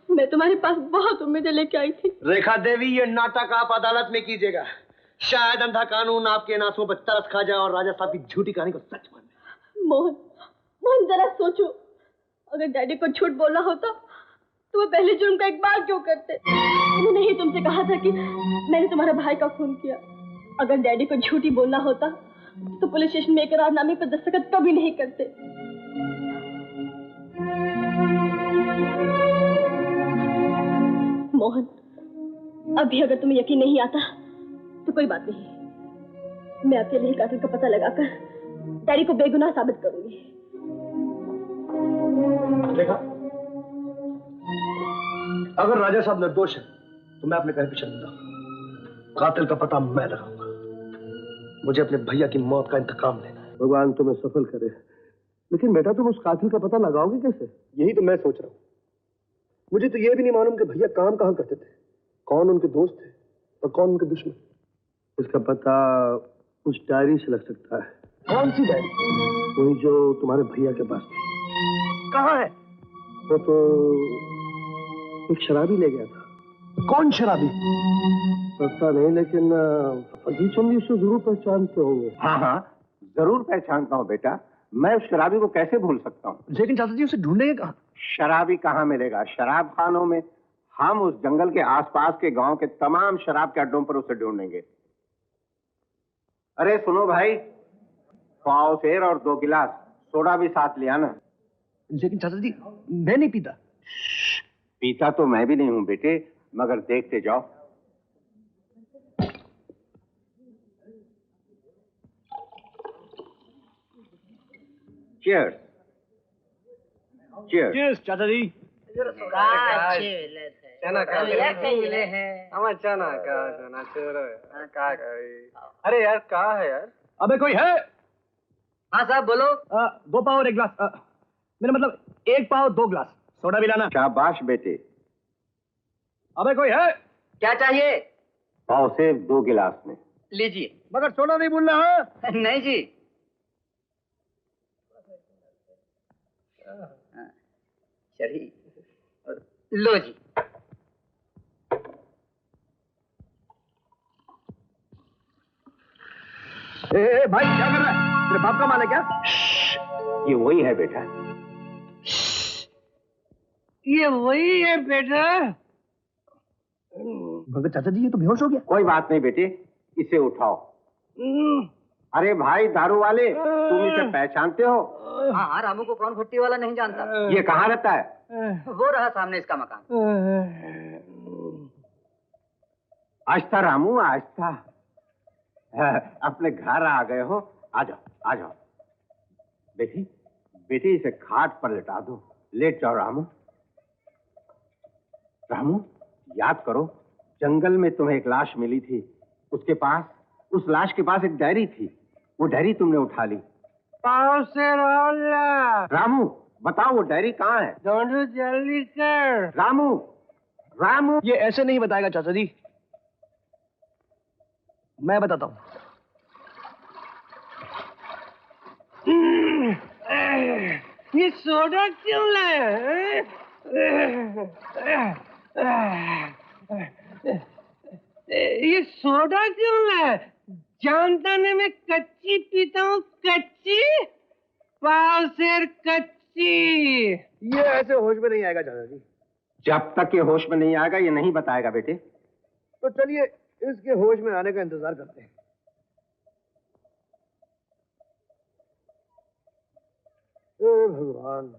मैं तुम्हारे पास बहुत उम्मीदें लेके आई थी। रेखा देवी, ये नाटक आप अदालत में कीजिएगा। शायद अंधा कानून आपके नासों पर तरस खा जाए और राजा साहब की झूठी कहानी को सच मान ले। मोहन, मोहन जरा सोचो, अगर डैडी को झूठ बोलना होता तो वो पहले जुर्म का इकबाल क्यों करते? उन्होंने ही तुमसे कहा था कि मैंने तुम्हारे भाई का खून किया। अगर डैडी को झूठी बोलना होता तो पुलिस स्टेशन में इकरारनामे पर दस्तखत कभी नहीं करते। मोहन, अभी अगर तुम्हें यकीन नहीं आता तो कोई बात नहीं, मैं अकेले ही कातिल का पता लगाकर डैडी को बेगुनाह साबित करूंगी। देखा, अगर राजा साहब निर्दोष है तो मैं अपने पैर पे चलूंगा। कातिल का पता मैं लगाऊंगा। मुझे अपने भैया की मौत का इंतकाम लेना है। भगवान तुम्हें सफल करे। लेकिन बेटा, तुम उस कातिल का पता लगाओगे कैसे? यही तो मैं सोच रहा हूँ। मुझे तो यह भी नहीं मालूम कि भैया काम कहाँ करते थे, कौन उनके दोस्त थे और कौन उनके दुश्मन। इसका पता उस डायरी से लग सकता है। कौन सी डायरी? वही जो तुम्हारे भैया के पास थी। कहाँ है? वो तो एक शराबी ले गया था। कौन शराबी? पता नहीं, लेकिन फकीर चंद जी उसको जरूर पहचानते होंगे। हाँ हाँ, जरूर पहचानता हूँ बेटा। मैं उस शराबी को कैसे भूल सकता हूँ? लेकिन चाचा जी, उसे ढूंढेंगे कहाँ? शराबी कहाँ मिलेगा? शराब खानों में। हम उस जंगल के आसपास के गांव के तमाम शराब के अड्डों पर उसे ढूंढेंगे। अरे सुनो भाई, पाव शेर और 2 गिलास सोडा भी साथ ले आना। लेकिन चाचा जी, मैं नहीं पीता। पीता तो मैं भी नहीं हूं बेटे, मगर देखते जाओ। चीयर्स। चीयर्स। चीयर्स चाचा जी। अरे यार, कहाँ है यार? अबे कोई है? हाँ साहब, बोलो। 2 पाव और 1 गिलास। मेरा मतलब 1 पाव 2 गिलास सोडा भी लाना। शाबाश बेटे। अबे कोई है? क्या चाहिए? पाव से 2 गिलास में। लीजिए। मगर सोडा नहीं भूलना है। नहीं जी। चलिए, लो जी। ए भाई, क्या कर रहा है? तेरे बाप का माल है क्या? ये वही है बेटा। ये वही है बेटा। मगर चाचा जी, ये तो बेहोश हो गया। कोई बात नहीं बेटे, इसे उठाओ। अरे भाई दारू वाले, तुम इसे पहचानते हो? हाँ, रामू को कौन भट्टी वाला नहीं जानता। ये कहाँ रहता है? वो रहा सामने इसका मकान। आस्था रामू, आस्था। अपने घर आ गए हो। आ जाओ, आ जाओ। बेटी, बेटी इसे खाट पर लेटा दो। लेट जाओ रामू। रामू, याद करो, जंगल में तुम्हें एक लाश मिली थी। उसके पास, उस लाश के पास एक डायरी थी। वो डायरी तुमने उठा ली। पाँव से रामू, बताओ वो डायरी कहाँ है? दोनों जल्दी कर। रामू, रामू। ये ऐसे नहीं बताएगा चाचा जी, मैं बताता हूँ। ये सोडा क्यों लाया? ये सोडा क्यों लाया? जानता नहीं मैं कच्ची पीता हूँ, कच्ची। पाव शेर कच्ची। ये ऐसे होश में नहीं आएगा चाचा जी। जब तक ये होश में नहीं आएगा, ये नहीं बताएगा बेटे। तो चलिए, इसके होश में आने का इंतजार करते हैं। हे भगवान।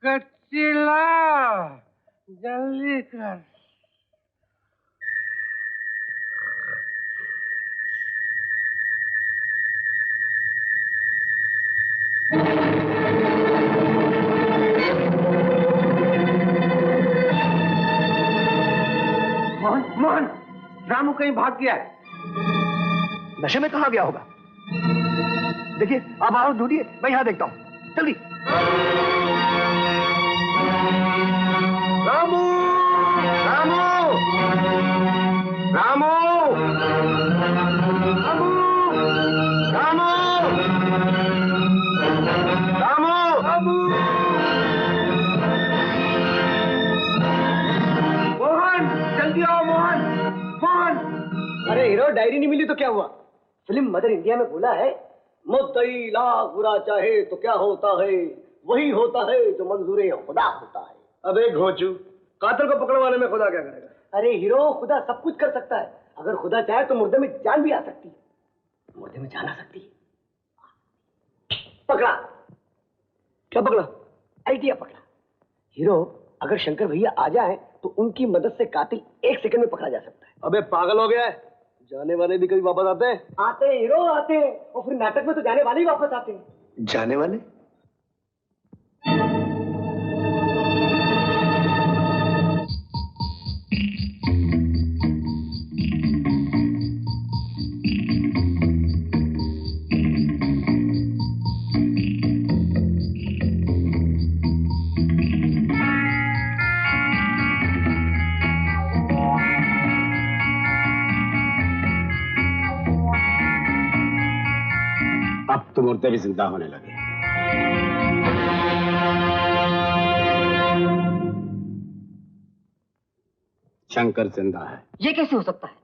कच्ची ला, जल्दी कर। मोहन, मोहन, रामू कहीं भाग गया है। नशे में कहाँ गया होगा? देखिए, आप आओ, ढूंढिए, मैं यहाँ देखता हूँ। जल्दी। रामू! रामू, रामू, रामू, रामू, रामू। मोहन, जल्दी आओ मोहन, मोहन। अरे हीरो, डायरी नहीं मिली तो क्या हुआ? फिल्म मदर इंडिया में बोला है, मुद्दई लाख बुरा चाहे तो क्या होता है, वही होता है जो मंजूरे खुदा होता है। अबे घोचू, कातिल को पकड़वाने में खुदा क्या करेगा? अरे हीरो, खुदा सब कुछ कर सकता है। अगर खुदा चाहे तो मुर्दे में जान भी आ सकती है। मुर्दे में जान आ सकती है। पकड़ा। क्या पकड़ा? आइडिया पकड़ा। हीरो, अगर शंकर भैया आ जाए तो उनकी मदद से कातिल 1 सेकंड में पकड़ा जा सकता है। अबे पागल हो गया है? जाने वाले भी कभी वापस आते हैं? आते हैं हीरो, आते हैं। और फिर नाटक में तो जाने वाले ही वापस आते हैं। जाने वाले? अब तो मुर्दे भी जिंदा होने लगे। शंकर जिंदा है। ये कैसे हो सकता है?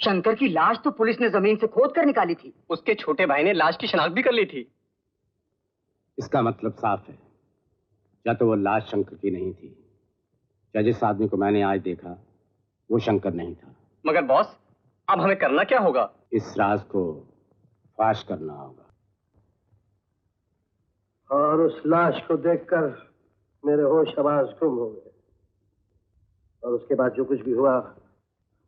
शंकर की लाश तो पुलिस ने जमीन से खोद कर निकाली थी। उसके छोटे भाई ने लाश की शनाख्त भी कर ली थी। इसका मतलब साफ है, या तो वो लाश शंकर की नहीं थी, या जिस आदमी को मैंने आज देखा वो शंकर नहीं था। मगर बॉस, अब हमें करना क्या होगा? इस राज को फाश करना होगा। और उस लाश को देखकर मेरे होश आवाज गुम हो गए। और उसके बाद जो कुछ भी हुआ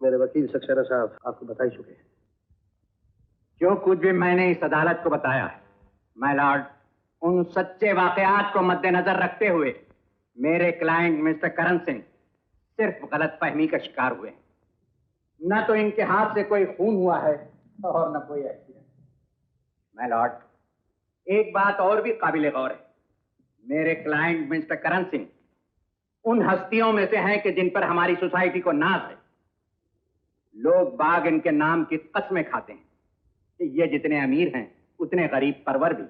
मेरे वकील सक्सेना साहब आपको बता ही चुके हैं। जो कुछ भी मैंने इस अदालत को बताया है, माय लॉर्ड, उन सच्चे वाकयात को मद्देनजर रखते हुए मेरे क्लाइंट मिस्टर करण सिंह सिर्फ गलतफहमी का शिकार हुए। न तो इनके हाथ से कोई खून हुआ है और न कोई एक्सीडेंट। माय लॉर्ड, एक बात और भी काबिल गौर है। मेरे क्लाइंट मिस्टर करण सिंह उन हस्तियों में से हैं कि जिन पर हमारी सोसाइटी को नाज है। लोग बाग इनके नाम की कसमें खाते हैं कि ये जितने अमीर हैं उतने गरीब परवर भी।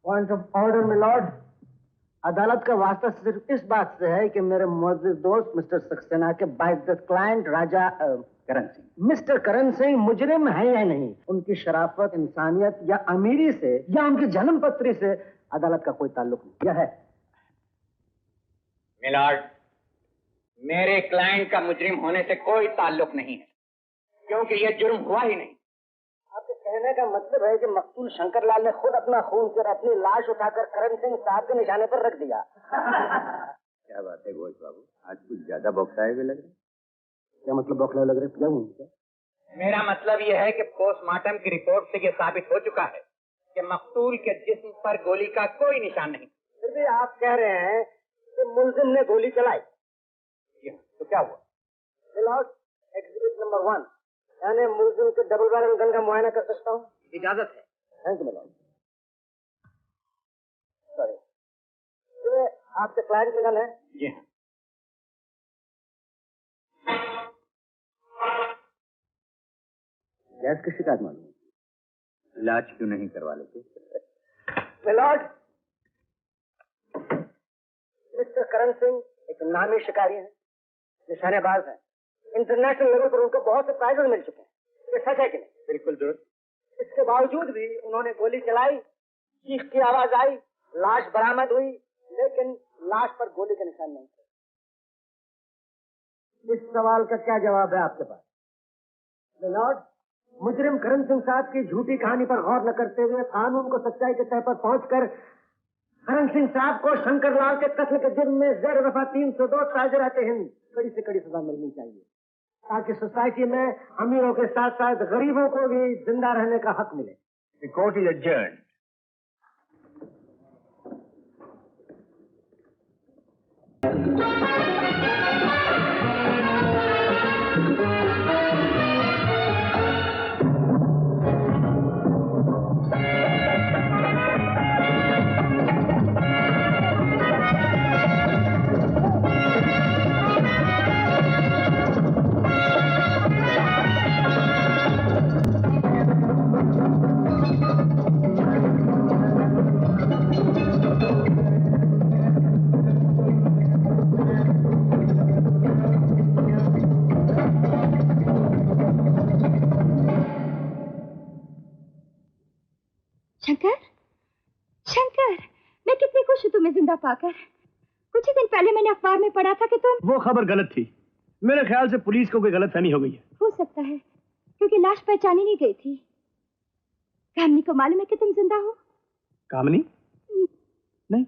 पॉइंट ऑफ ऑर्डर मिलॉर्ड, अदालत का वास्ता सिर्फ इस बात से है कि मेरे मुअज़्ज़िज़ दोस्त मिस्टर सक्सेना के बाइज्जत क्लाइंट राजा करण सिंह, मिस्टर करण सिंह मुजरिम है या नहीं, उनकी शराफत, इंसानियत या अमीरी से या उनकी जन्म पत्री से अदालत का कोई ताल्लुक नहीं। यह है मिलॉर्ड, मेरे क्लाइंट का मुजरिम होने से कोई ताल्लुक नहीं है, क्योंकि यह जुर्म हुआ ही नहीं। आपके कहने का मतलब है कि मकतूल शंकरलाल ने खुद अपना खून कर अपनी लाश उठाकर करण सिंह साहब के निशाने पर रख दिया। क्या बात है घोष बाबू, आज कुछ ज्यादा बौखलाए हुए लग रहे हैं। क्या मतलब बौखलाए लग रहे? क्या हुआ? मेरा मतलब यह है कि पोस्टमार्टम की रिपोर्ट से यह साबित हो चुका है कि मकतूल के जिस्म पर गोली का कोई निशान नहीं। फिर भी आप कह रहे हैं कि मुलजिम ने गोली चलाई। तो क्या हुआ? मिलॉर्ड, एग्जिबिट नंबर 1, यानी मुलजिम के डबल बैरल गन का मुआयना कर सकता हूँ? इजाजत है। Thank you milord. सॉरी, आपके क्लाइंट की गन है? जी हाँ। गैस की शिकायत मालूम? इलाज क्यों नहीं करवा लेते? मिलॉर्ड, मिस्टर करण सिंह एक नामी शिकारी हैं, निशानेबाज हैं। इंटरनेशनल लेवल पर उनको बहुत से प्राइजेस मिल चुके हैं। ये सच है कि नहीं? बिल्कुल दुरुस्त। इसके बावजूद भी उन्होंने गोली चलाई, चीख की आवाज आई, लाश बरामद हुई, लेकिन लाश पर गोली के निशान नहीं थे। इस सवाल का क्या जवाब है आपके पास? मिलॉर्ड, मुजरिम करण सिंह साहब की झूठी कहानी पर गौर न करते हुए कानून को सच्चाई के तह पर पहुंचकर करण सिंह साहब को शंकरलाल के कत्ल के जुर्म में ज़ेर दफा 302 ताजराते हिंद कड़ी से कड़ी सजा मिलनी चाहिए, ताकि सोसाइटी में अमीरों के साथ साथ गरीबों को भी जिंदा रहने का हक मिले। The court is adjourned. Shankar, Shankar, मैं कितनी खुश हूँ तुम्हें जिंदा पाकर। कुछ ही दिन पहले मैंने अखबार में पढ़ा था कि तुम... वो खबर गलत थी। मेरे ख्याल से पुलिस को कोई गलतफहमी हो गई है। हो सकता है, क्योंकि लाश पहचानी नहीं गई थी। कामनी को मालूम है कि तुम जिंदा हो? कामनी? नहीं।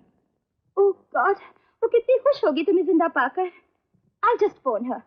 ओह गॉड, वो कितनी खुश होगी तुम्हें जिंदा पाकर। I'll just phone her.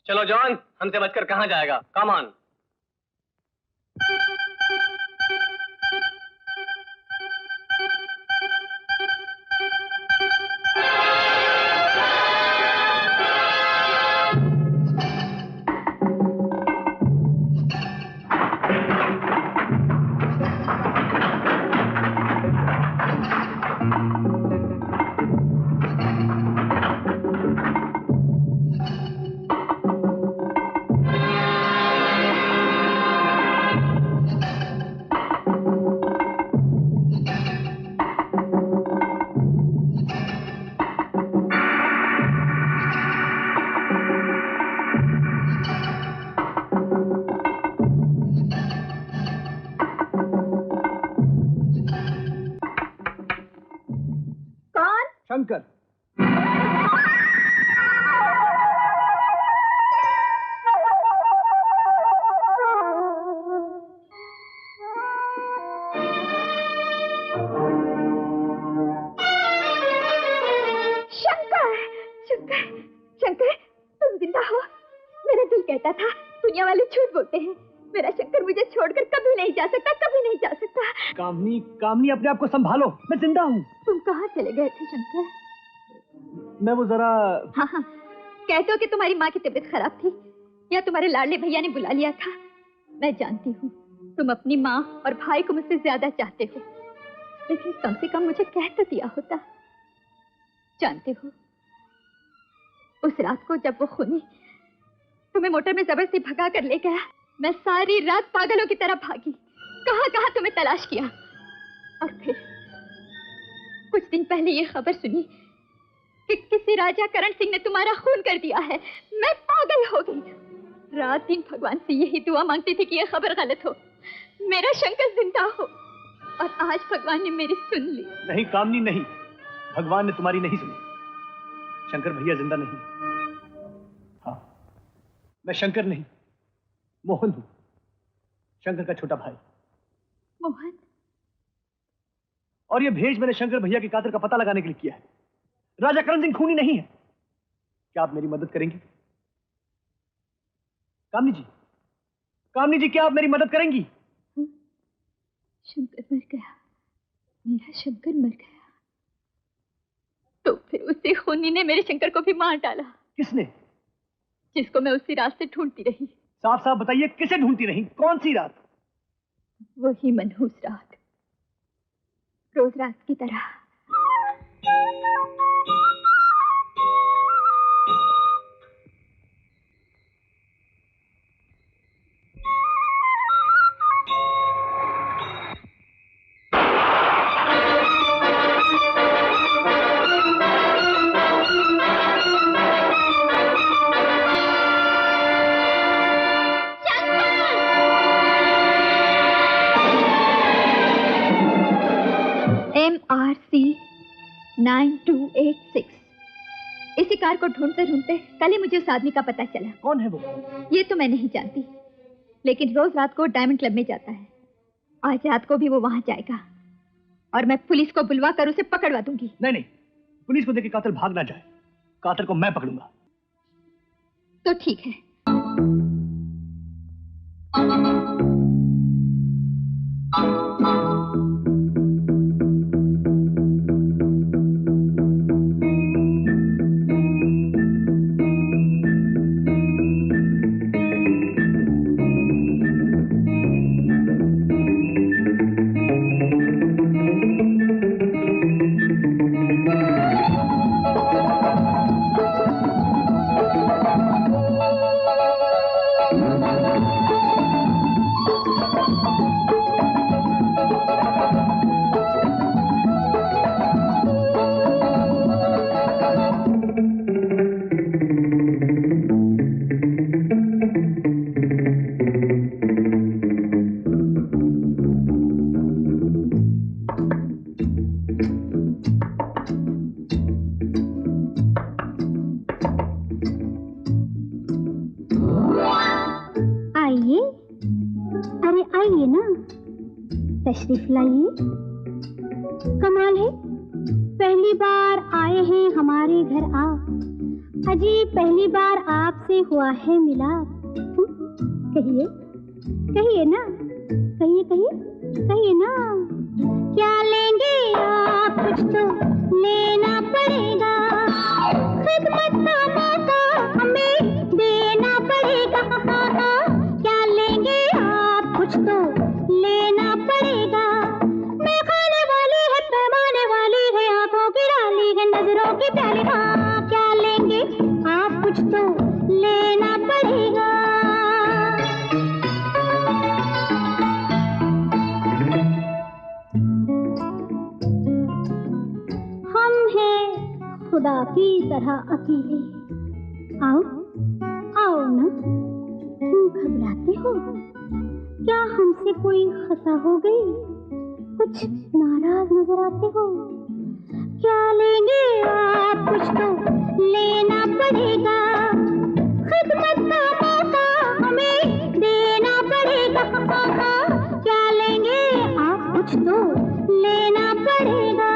चलो जॉन, हमसे बचकर कहां जाएगा? Come on. शंकर। शंकर, शंकर, शंकर, तुम जिंदा हो? मेरा दिल कहता था दुनिया वाले झूठ बोलते हैं। मेरा शंकर मुझे छोड़कर कभी नहीं जा सकता, कभी नहीं जा सकता। कामनी, कामनी, अपने आप को संभालो, मैं जिंदा हूँ। तुम कहाँ चले गए थे शंकर? मैं वो जरा... हाँ हाँ, कहते हो कि तुम्हारी माँ की तबीयत खराब थी या तुम्हारे लाडले भैया ने बुला लिया था। मैं जानती हूँ तुम अपनी माँ और भाई को मुझसे ज्यादा चाहते हो, लेकिन कम से कम मुझे कह तो दिया होता। जानते हो, उस रात को जब वो खूनी तुम्हें मोटर में जबरदस्ती भगा कर ले गया, मैं सारी रात पागलों की तरह भागी, कहां कहां तुम्हें तलाश किया। और फिर कुछ दिन पहले ये खबर सुनी कि किसी राजा करण सिंह ने तुम्हारा खून कर दिया है। मैं पागल हो गई। रात दिन भगवान से यही दुआ मांगती थी कि यह खबर गलत हो, मेरा शंकर जिंदा हो, और आज भगवान ने मेरी सुन ली। नहीं कामनी, नहीं, भगवान ने तुम्हारी नहीं सुनी। शंकर भैया जिंदा नहीं। हाँ, मैं शंकर नहीं, मोहन हूं, शंकर का छोटा भाई। मोहन? और ये भेज मैंने शंकर भैया के कातिल का पता लगाने के लिए किया है। राजा करण सिंह खूनी नहीं है। क्या आप मेरी मदद करेंगी? कामनी जी, कामनी जी, क्या आप मेरी मदद करेंगी? शंकर मर गया। मेरा शंकर मर गया तो फिर उसी खूनी ने मेरे शंकर को भी मार डाला। किसने? जिसको मैं उसी रात से ढूंढती रही। साफ साफ बताइए, किसे ढूंढती रही? कौन सी रात? वही मनहूस रात, रोज रात की तरह। MRC 9286। इसी कार को ढूंढते ढूंढते कल ही मुझे उस आदमी का पता चला। कौन है वो? ये तो मैं नहीं जानती, लेकिन रोज रात को डायमंड क्लब में जाता है। आज रात को भी वो वहां जाएगा और मैं पुलिस को बुलवा कर उसे पकड़वा दूंगी। नहीं नहीं, पुलिस को देख के कातिल भाग ना जाए। कातिल को मैं पकड़ूंगा। तो ठीक है। तशरीफ लाइए। कमाल है, पहली बार आए हैं हमारे घर आप। अजी पहली बार आपसे हुआ है मिलाप। कहिए कहिए ना, कहिए कहिए कहिए ना। क्या लेंगे आप, कुछ तो लेना पड़ेगा। खिदमत का मौका हमें देना पड़ेगा। क्या लेंगे आप, कुछ तो लेना पड़ेगा। मैं खाने वाली है, पैमाने वाली है, आंखों की डाली है, नजरों की प्याली। हाँ क्या लेंगे आप, कुछ तो लेना पड़ेगा। हम हैं खुदा की तरह अकेले। आओ आओ ना, क्यों घबराते हो? क्या हमसे कोई खता हो गई? कुछ नाराज नजर आते हो? क्या लेंगे आप, कुछ तो लेना पड़ेगा। खिदमत का मौका हमें देना पड़ेगा। क्या लेंगे आप, कुछ तो लेना पड़ेगा।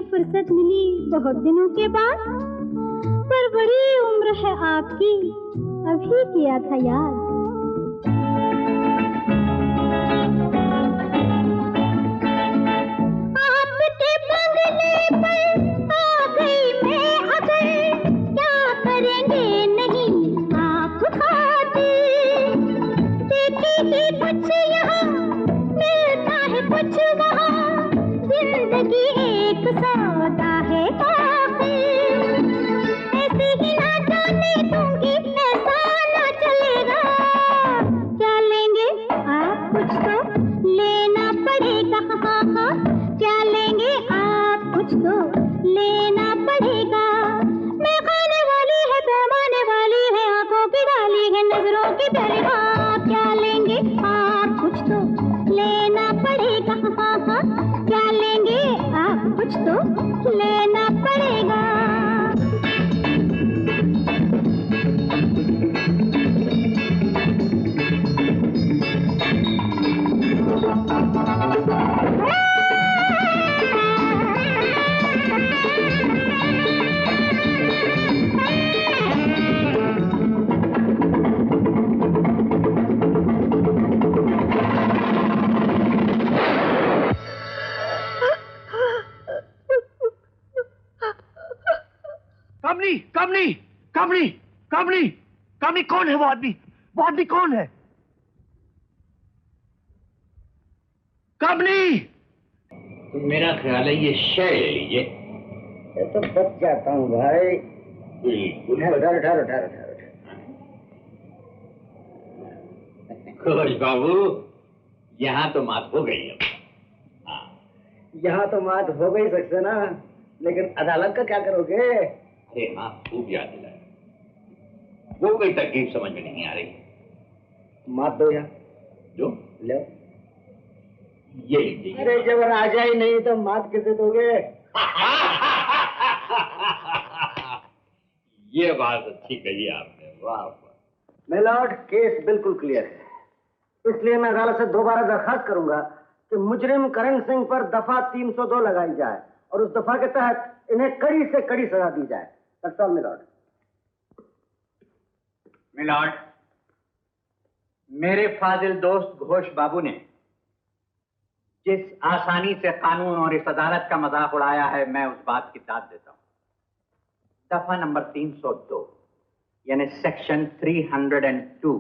फुर्सत मिली बहुत दिनों के बाद, पर बड़ी उम्र है आपकी, अभी किया था याद। आपके बंगले पर आ गई मैं अगर, क्या करेंगे नहीं आप खातिर। देखेंगे कुछ यहाँ मिलता है, कुछ वहाँ, जिंदगी एक सौदा है आखिर। ऐसे ही ना जाने दूंगी, ऐसा ना चलेगा। क्या लेंगे आप, कुछ तो लेना पड़ेगा। हाँ हाँ क्या लेंगे आप, कुछ तो लेना पड़ेगा। मैं खाने वाली है, पैमाने वाली है, आंखों की डाली है, नजरों की प्यारी। हाँ क्या लेंगे कामनी, कामनी, कामनी, कामनी, कौन है वो आदमी? वो आदमी कौन है? कामनी! तो मेरा ख्याल है ये शय ले लीजिए। ये तो बच जाता हूँ भाई। उठाओ। खोज बाबू, यहाँ तो मात हो गई है। यहाँ तो मात हो गई सक्सेना, लेकिन अदालत का क्या करोगे? अरे हाँ, खूब याद दिलाया। वो कोई तरकीब समझ में नहीं आ रही। मात दो यार। जो लो। ये लीजिए। अरे जब राजा ही नहीं तो मात कैसे दोगे? ये बात अच्छी कही आपने, वाह। मिलॉर्ड, केस बिल्कुल क्लियर है, इसलिए मैं अदालत से दोबारा दरखास्त करूंगा कि मुजरिम करण सिंह पर दफा 302 लगाई जाए और उस दफा के तहत इन्हें कड़ी से कड़ी सजा दी जाए। That's all milord. मिलॉर्ड, मेरे फाजिल दोस्त घोष बाबू ने जिस आसानी से कानून और इस अदालत का मजाक उड़ाया है, मैं उस बात की दाद देता हूं। दफा नंबर 302 यानी सेक्शन 302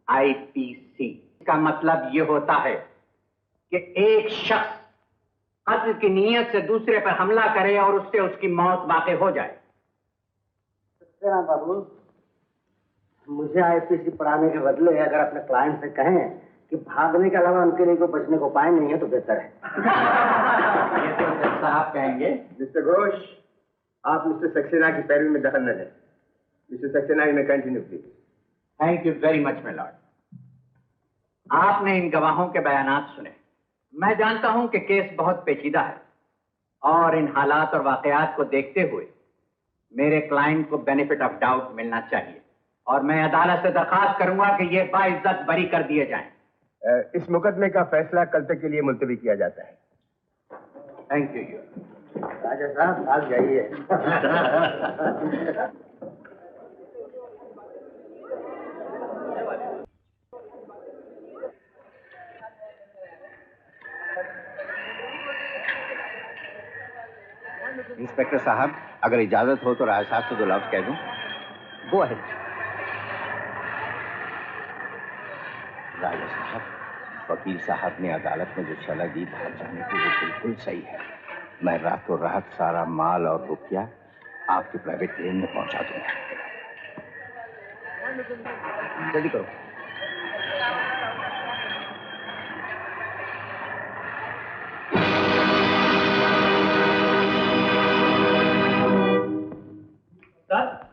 आईपीसी का मतलब यह होता है कि एक शख्स कत्ल की नीयत से दूसरे पर हमला करे और उससे उसकी मौत वाक़ई हो जाए। बाबू, मुझे आईपीसी पढ़ाने के बदले अगर अपने क्लाइंट से कहें कि भागने के अलावा उनके लिए कोई बचने को उपाय नहीं है तो बेहतर है। ये तो जज साहब कहेंगे। मिस्टर घोष, आप मिस्टर सक्सेना की पैरवी में दखल न दें। Mister Saxena, you may continue please. Thank you very much my Lord. आपने इन गवाहों के बयानात सुने। मैं जानता हूं कि केस बहुत पेचीदा है और इन हालात और वाकयात को देखते हुए मेरे क्लाइंट को बेनिफिट ऑफ डाउट मिलना चाहिए और मैं अदालत से दरखास्त करूंगा कि ये बाइज्जत बरी कर दिए जाएं। इस मुकदमे का फैसला कल तक के लिए मुलतवी किया जाता है। Thank you. राजा साहब, भाग जाइए। इंस्पेक्टर साहब, अगर इजाजत हो तो राय साहब से 2 लफ्ज कह दूं। Go ahead. राजा साहब, वकील साहब ने अदालत में जो सलाह दी बाहर जाने की, वो बिल्कुल सही है। मैं रातों रात सारा माल और रुपया आपके प्राइवेट प्लेन में पहुंचा दूंगा। जल्दी करो।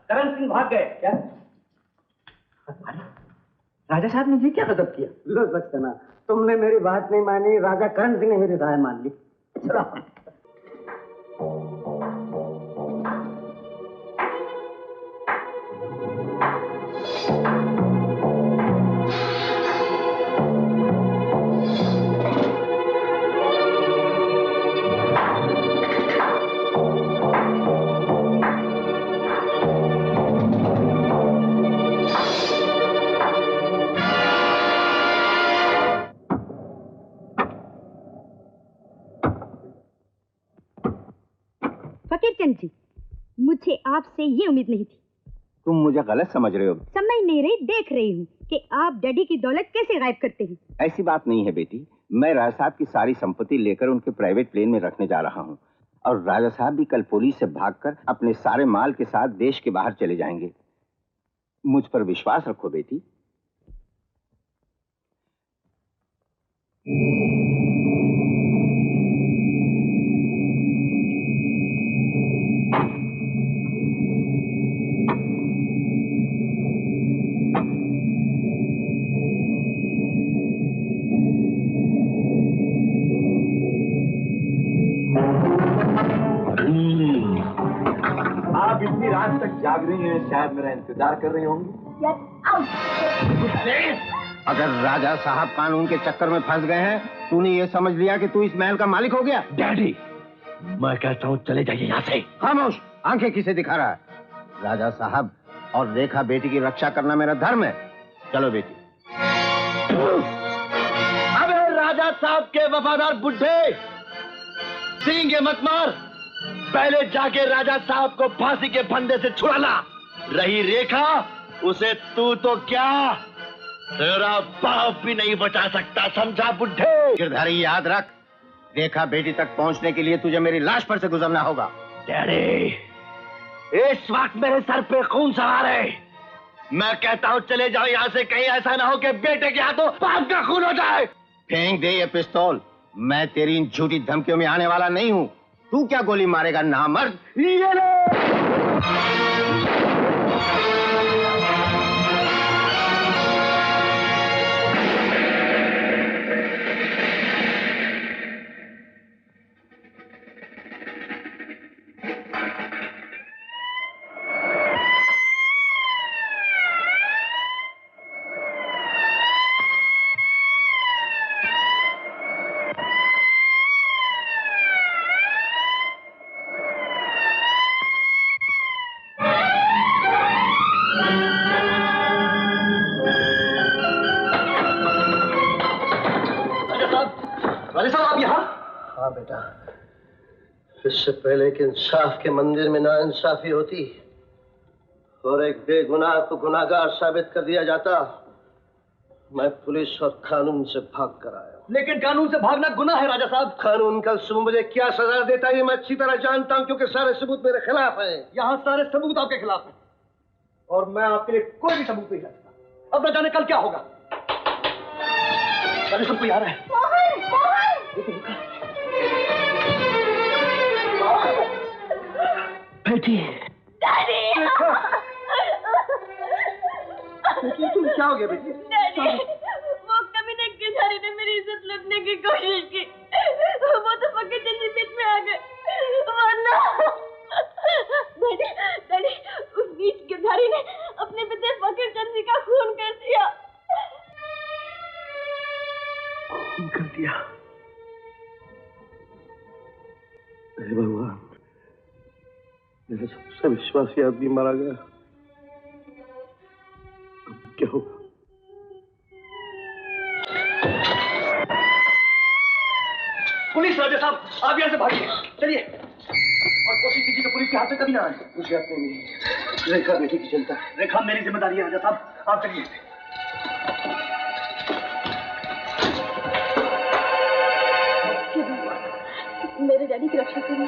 करण सिंह भाग गए क्या? राजा साहब ने ये क्या गजब किया? लो सक्सेना, तुमने मेरी बात नहीं मानी, राजा करण सिंह ने मेरी राय मान ली। चलो। फकीरचंद जी, मुझे आपसे ये उम्मीद नहीं थी। तुम मुझे गलत समझ रहे हो। समझ नहीं रही, देख रही हूँ कि आप डैडी की दौलत कैसे गायब करते हैं। ऐसी बात नहीं है बेटी, मैं राजा साहब की सारी संपत्ति लेकर उनके प्राइवेट प्लेन में रखने जा रहा हूँ और राजा साहब भी कल पुलिस से भागकर अपने सारे माल के साथ देश के बाहर चले जाएंगे। मुझ पर विश्वास रखो बेटी। आप इतनी रात तक जाग रही हैं, शायद मेरा इंतजार कर रही होंगी। अगर राजा साहब कानून के चक्कर में फंस गए हैं, तूने ये समझ लिया कि तू इस महल का मालिक हो गया। डैडी, मैं कहता हूँ चले जाइए यहाँ से। खामोश, आंखें किसे दिखा रहा है? राजा साहब और रेखा बेटी की रक्षा करना मेरा धर्म है। चलो बेटी। अबे राजा साहब के वफादार बुड्ढे, सींगे मत मार, पहले जाके राजा साहब को फांसी के फंदे से छुड़ा ला। रही रेखा, उसे तू तो क्या तेरा बाप भी नहीं बचा सकता, समझा बुड्ढे? गिरधारी याद रख, रेखा बेटी तक पहुंचने के लिए तुझे मेरी लाश पर से गुजरना होगा। डैडी, इस वक्त मेरे सर पे खून सवार है। मैं कहता हूँ चले जाओ यहाँ से, कहीं ऐसा ना हो कि बेटे के हाथों बाप का खून हो जाए। फेंक दे ये पिस्तौल, मैं तेरी इन झूठी धमकियों में आने वाला नहीं हूँ। तू क्या गोली मारेगा नामर्द? ये ले। हाँ बेटा, इससे पहले कि इंसाफ के मंदिर में नाइंसाफी होती और एक बेगुनाह को गुनाहगार साबित कर दिया जाता, मैं पुलिस और कानून से भाग कर आया। लेकिन कानून से भागना गुनाह है राजा साहब। कानून कल सुबह मुझे क्या सजा देता है मैं अच्छी तरह जानता हूँ, क्योंकि सारे सबूत मेरे खिलाफ हैं। यहाँ सारे सबूत आपके खिलाफ हैं और मैं आपके लिए कोई भी सबूत नहीं रखता। अब न जाने कल क्या होगा। राजा साहब कोई आ रहा है। बेटी, तुम क्या हो गया बेटी? वो कमीने गिरधारी ने मेरी इज्जत लूटने की कोशिश की। वो तो पक्के जल्दी बीच में आ गए, वरना डैडी उस बीच गिरधारी ने अपने पिता फकीर चंद जी का खून कर दिया। खून कर दिया? हे भगवान, मेरा सबसे विश्वासी आदमी मारा गया। अब क्या होगा? पुलिस! राजा साहब आप यहाँ से भागिए, चलिए और कोशिश कीजिए कि पुलिस के हाथ में कभी ना आए। मुझे अपने नहीं, रेखा बेटी की चिंता है। रेखा मेरी जिम्मेदारी है राजा साहब, आप चलिए। मेरे डैडी की रक्षा करिए।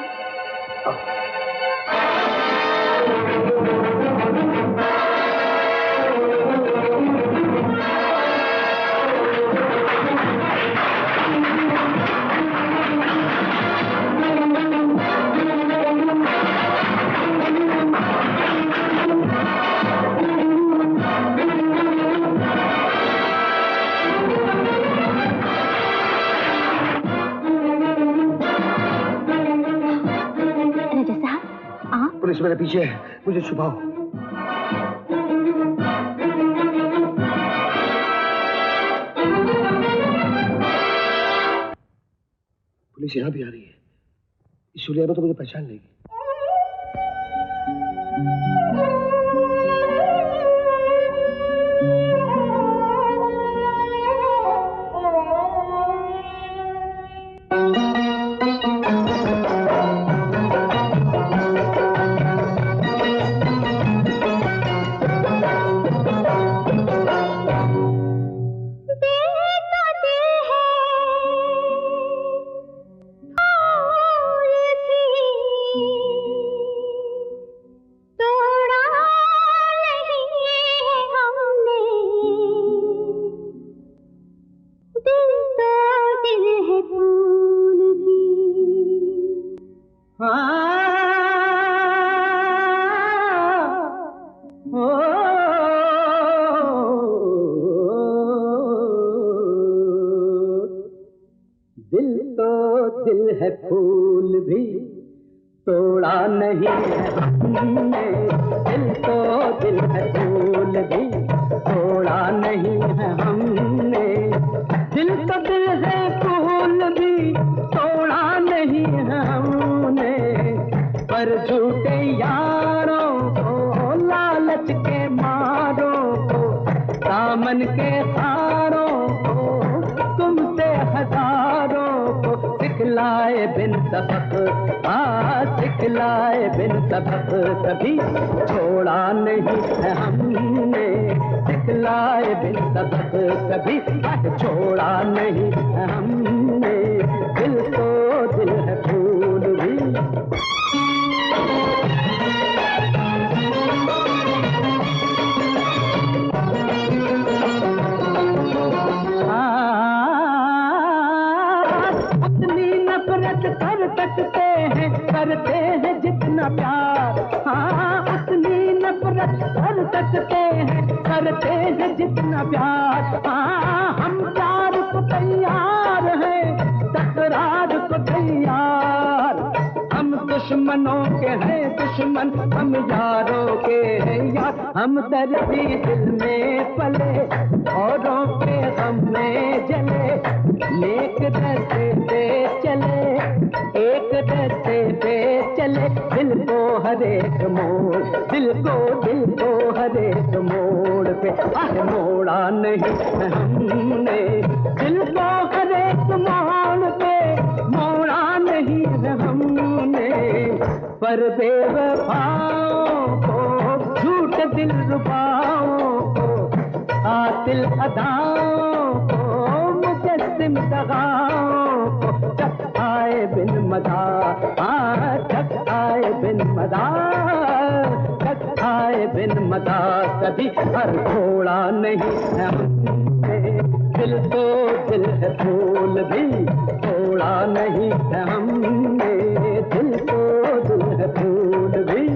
पुलिस मेरे पीछे है, मुझे छुपाओ। पुलिस यहाँ भी आ रही है, इस हुलिया में तो मुझे पहचान लेगी। सिखलाए बिन सबक, सिखलाए बिन सबक कभी छोड़ा नहीं है हमने, सिखलाए बिन सबक कभी छोड़ा नहीं है हमने, दिल तो दिल है फूल भी। उतनी नफरत कर सकते हैं, करते हैं जितना प्यार, हाँ उतनी नफरत कर सकते हैं, करते हैं जितना प्यार, हाँ हम प्यार को तैयार हैं, तकरार को तैयार, हम दुश्मनों के हैं दुश्मन, हम यारों के हैं यार, हम दर्दी दिल में पले औरों के गम में जले, नेक रास्ते पे चले, एक रास्ते पे चले, दिल को हर एक मोड़, दिल को हर एक मोड़ पे मोड़ा नहीं हमने, दिल को हर एक मोड़ पे मोड़ा नहीं हमने, पर बेवफाओं को झूठ दिल रुबाओं को, कातिल अदाओं को, मुजस्सिम दगाओं को, जब आए बिन मजा, जब आए बिन मजा, जब आए बिन मजा कभी हर छोड़ा नहीं है हमने, दिल तो दिल है फूल भी छोड़ा नहीं है हमने, दिल तो दिल है फूल भी।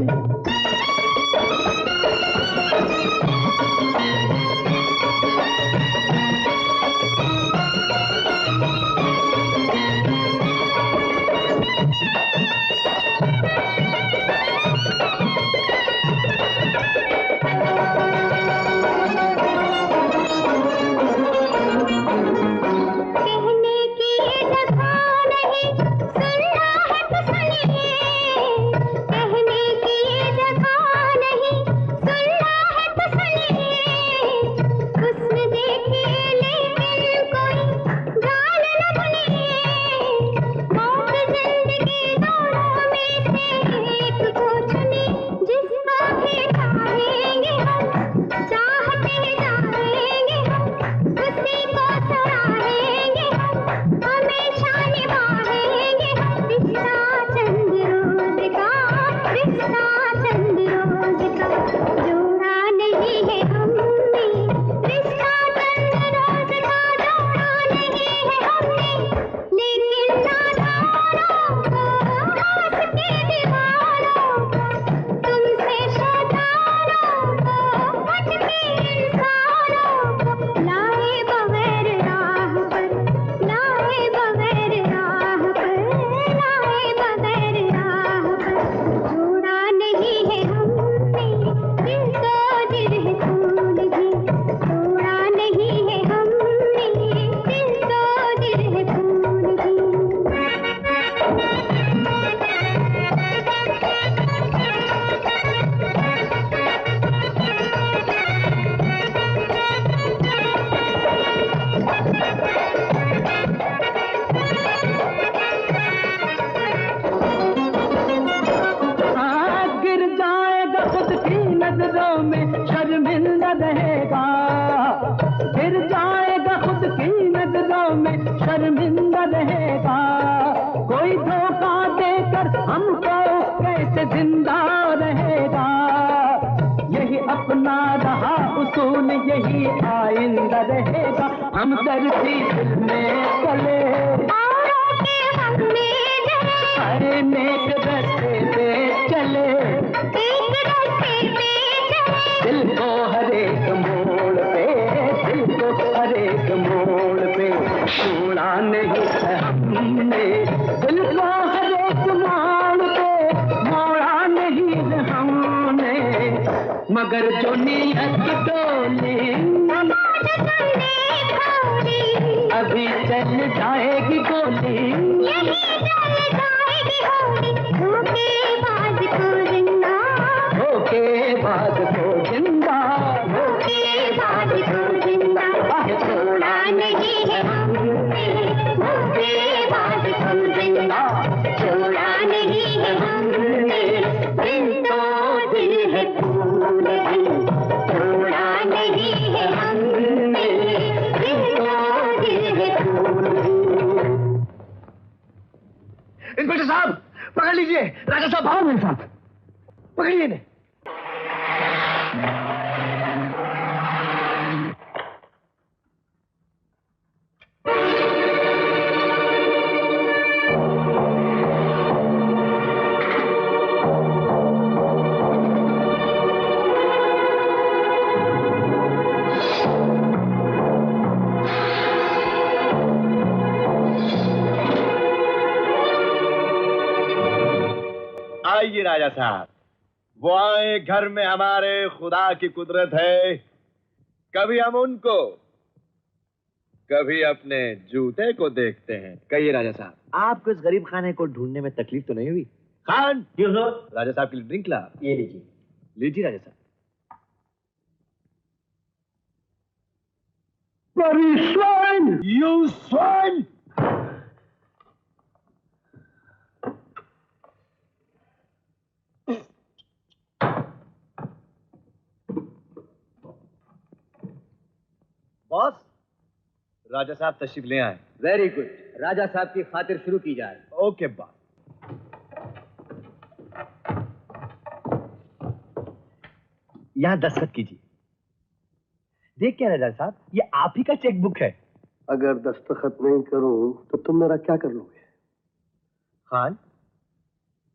शर्मिंदा रहेगा, कोई धोखा देकर हमको कैसे जिंदा रहेगा, यही अपना रहा उसूल, यही आइंदा रहेगा, हम धरती दिल में चले, हरे नेक रास्ते पे चले, दिल को हर एक मोड़ पे, दिल को हर एक मोड़ पे छोड़ा नहीं है हमने, दिल को हर एक मोड़ पे मोड़ा नहीं है हमने, मगर जो नीयत डोली अभी चल जाएगी गोली, धोखेबाज को जिंदा, धोखेबाज को जिंदा, छोड़ा नहीं है हमने, धोखेबाज को हम जिंदा छोड़ा नहीं है हमने, दिल तो दिल है फूल भी छोड़ा नहीं है हमने, दिल तो दिल है फूल भी। इंस्पेक्टर साहब पकड़ लीजिए, राजा साहब भागो मेरे साथ, पकड़िए इन्हें। आइए राजा साहब, वो आए घर में हमारे खुदा की कुदरत है, कभी हम उनको कभी अपने जूते को देखते हैं। कहिए राजा साहब, आपको इस गरीब खाने को ढूंढने में तकलीफ तो नहीं हुई? खान, राजा साहब के लिए ड्रिंक ला। ये लीजिए। लीजिए राजा साहब। You swine! बॉस, राजा साहब तशरीफ ले आए। वेरी गुड, राजा साहब की खातिर शुरू की जाए। Okay boss. यहां दस्तखत कीजिए। देख क्या राजा साहब, ये आप ही का चेक बुक है। अगर दस्तखत नहीं करूं तो तुम मेरा क्या कर लोगे? खान,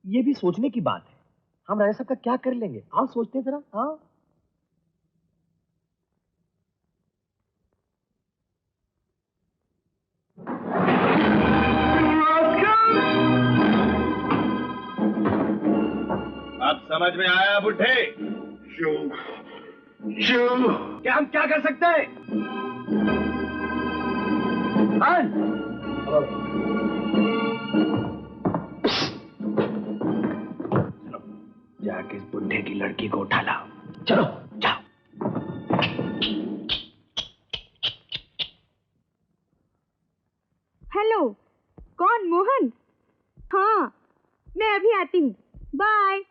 ये भी सोचने की बात है, हम राजा साहब का क्या कर लेंगे, आप सोचते हैं जरा। हाँ, अब समझ में आया बुढ़े? क्या हम क्या कर सकते हैं? जाके इस बुढ़े की लड़की को उठा लाओ। चलो जाओ। हेलो, कौन? मोहन? हाँ, मैं अभी आती हूँ, बाय।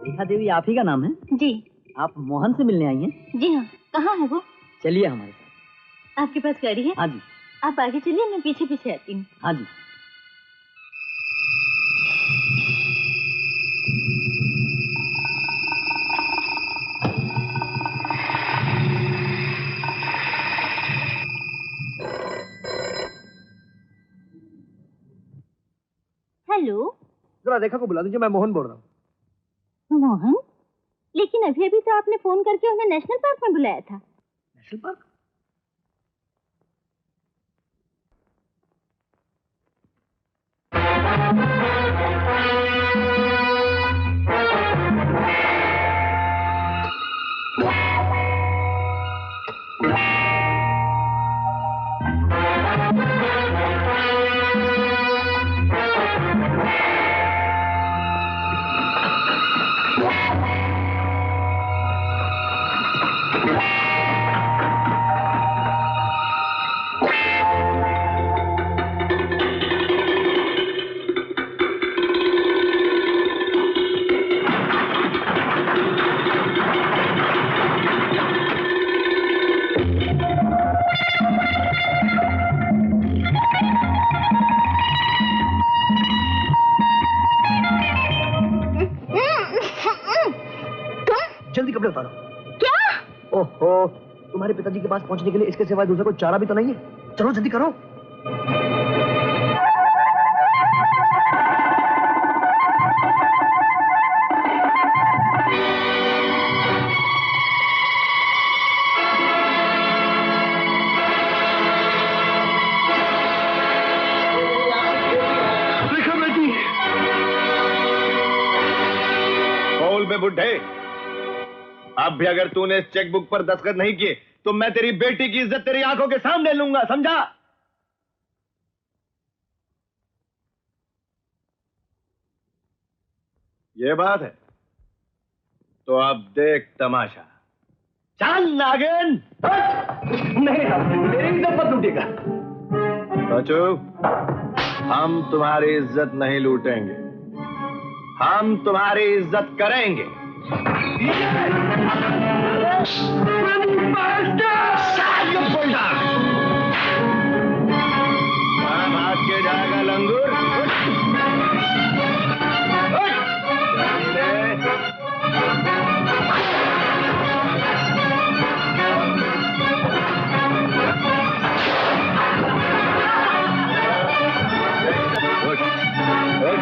रेखा देवी आप ही का नाम है? जी। आप मोहन से मिलने आई हैं? जी हाँ, कहाँ है वो? चलिए हमारे साथ। आपके पास गाड़ी है? हाँ जी। आप आगे चलिए, मैं पीछे पीछे आती हूँ। हाँ जी। हेलो, जरा रेखा को बुला दीजिए, मैं मोहन बोल रहा हूँ। मोहन? लेकिन अभी अभी तो आपने फोन करके उन्हें नेशनल पार्क में बुलाया था। National park? जल्दी कपड़े उतारो। क्या? ओहो, तुम्हारे पिताजी के पास पहुंचने के लिए इसके सिवाय दूसरा कोई चारा भी तो नहीं है। चलो जल्दी करो। रेखा बेटी, बोल बे बुढ़े, अब भी अगर तूने इस चेकबुक पर दस्तखत नहीं किए तो मैं तेरी बेटी की इज्जत तेरी आंखों के सामने लूंगा, समझा? ये बात है तो अब देख तमाशा। चल नागिन। नहीं मेरी इज्जत मत लूटिएगा। बच्चो, हम तुम्हारी इज्जत नहीं लूटेंगे, हम तुम्हारी इज्जत करेंगे। भाग के जाएगा लंगूर।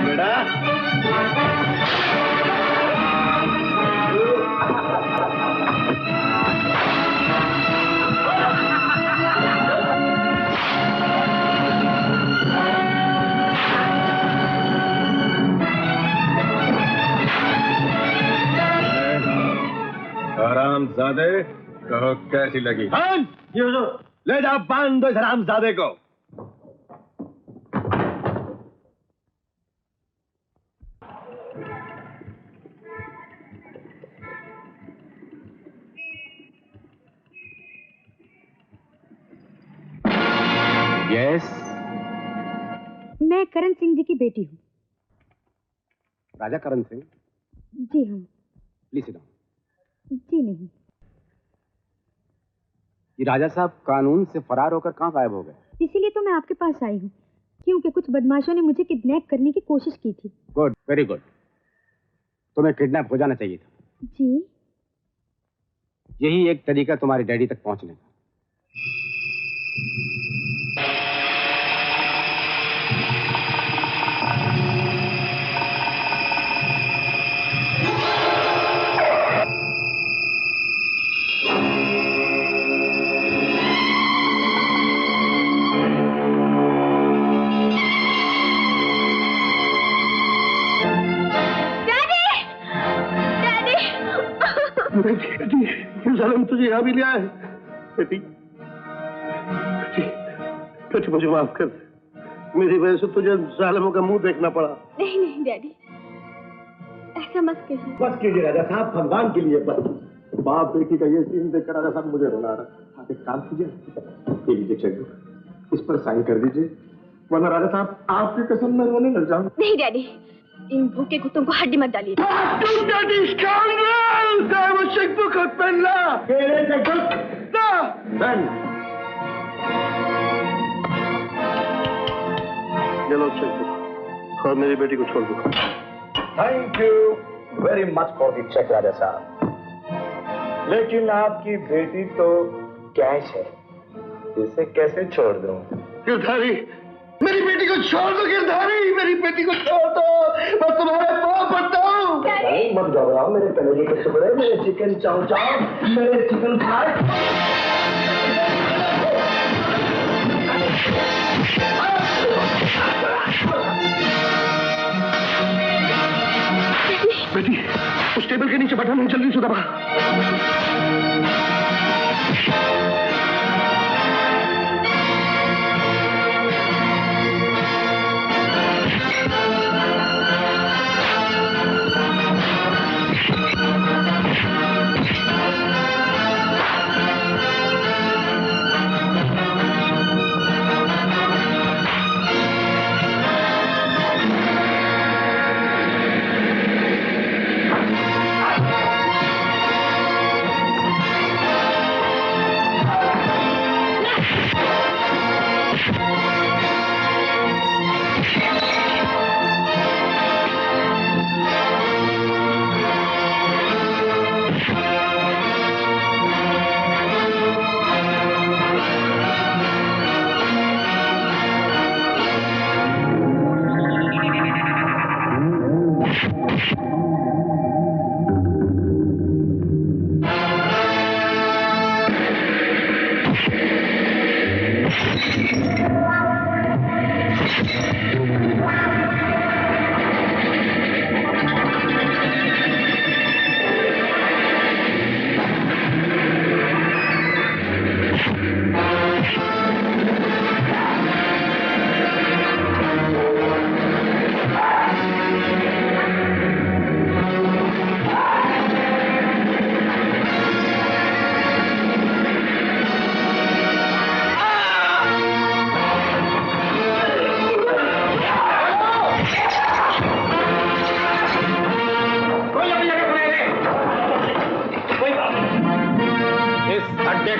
बेटा हरामजादे, कहो कैसी लगी? ले जाओ, बांध दो इस हरामजादे को। यस, मैं करण सिंह जी की बेटी हूँ। राजा करण सिंह? जी हाँ। Please sit down. जी नहीं। ये राजा साहब कानून से फरार होकर कहाँ गायब हो गए? इसीलिए तो मैं आपके पास आई हूँ, क्योंकि कुछ बदमाशों ने मुझे किडनैप करने की कोशिश की थी। Good, very good. तुम्हें किडनैप हो जाना चाहिए था। जी? यही एक तरीका तुम्हारी डैडी तक पहुंचने का। जालिम तुझे यहाँ भी ले आए। बेटी, बेटी मुझे माफ कर, मेरी वजह से तुझे जालिमों का मुंह देखना पड़ा। नहीं नहीं डैडी, ऐसा मत कहिए। बस कीजिए राजा साहब, भगवान के लिए बस। बाप बेटी का ये सीन देखकर राजा साहब मुझे रुला रहा। आप एक काम कीजिए, ये लीजिए चेकबुक, इस पर साइन कर दीजिए, वरना राजा साहब आपकी कसम मैं रोने लग जाऊं। नहीं डैडी, इन भूखे कुत्तों को हड्डी मत डालिए। वो चेकबुक और पेन ला। Chequebook pen. ये लो चेकबुक और मेरी बेटी को छोड़ दो। Thank you very much for the cheque राजा साहब, लेकिन आपकी बेटी तो कैश है, इसे कैसे छोड़ दूं? गिरधारी, मेरी बेटी को छोड़ दो। गिरधारी, मेरी बेटी को छोड़ दो, मैं तुम्हारे पाँव पड़ता हूँ। मत घबराओ मेरे कलेजे के टुकड़े, मेरे चिकन चाव चाव, मेरे चिकन फ्राई। बेटी, उस टेबल के नीचे बटन जल्दी से दबा।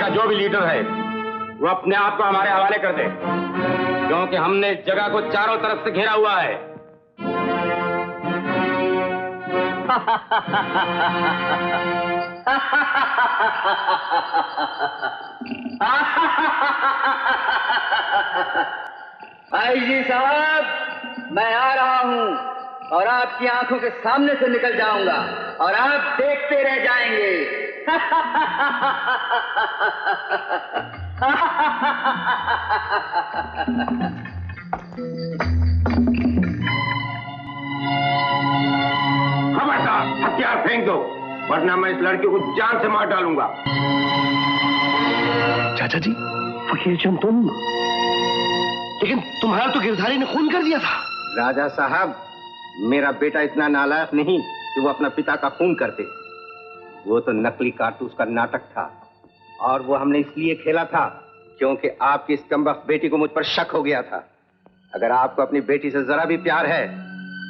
का जो भी लीडर है वो अपने आप को हमारे हवाले कर दे, क्योंकि हमने इस जगह को चारों तरफ से घेरा हुआ है। आईजी साहब, मैं आ रहा हूं और आपकी आंखों के सामने से निकल जाऊंगा और आप देखते रह जाएंगे। खबरदार, हथियार फेंक दो, वरना मैं इस लड़की को जान से मार डालूंगा। चाचा जी, फकीर चंद तुम, लेकिन तुम्हारा तो गिरधारी ने खून कर दिया था। राजा साहब, मेरा बेटा इतना नालायक नहीं कि वो अपना पिता का खून करते। वो तो नकली कारतूस का नाटक था, और वो हमने इसलिए खेला था क्योंकि आपकी इस कमबख्त बेटी को मुझ पर शक हो गया था। अगर आपको अपनी बेटी से जरा भी प्यार है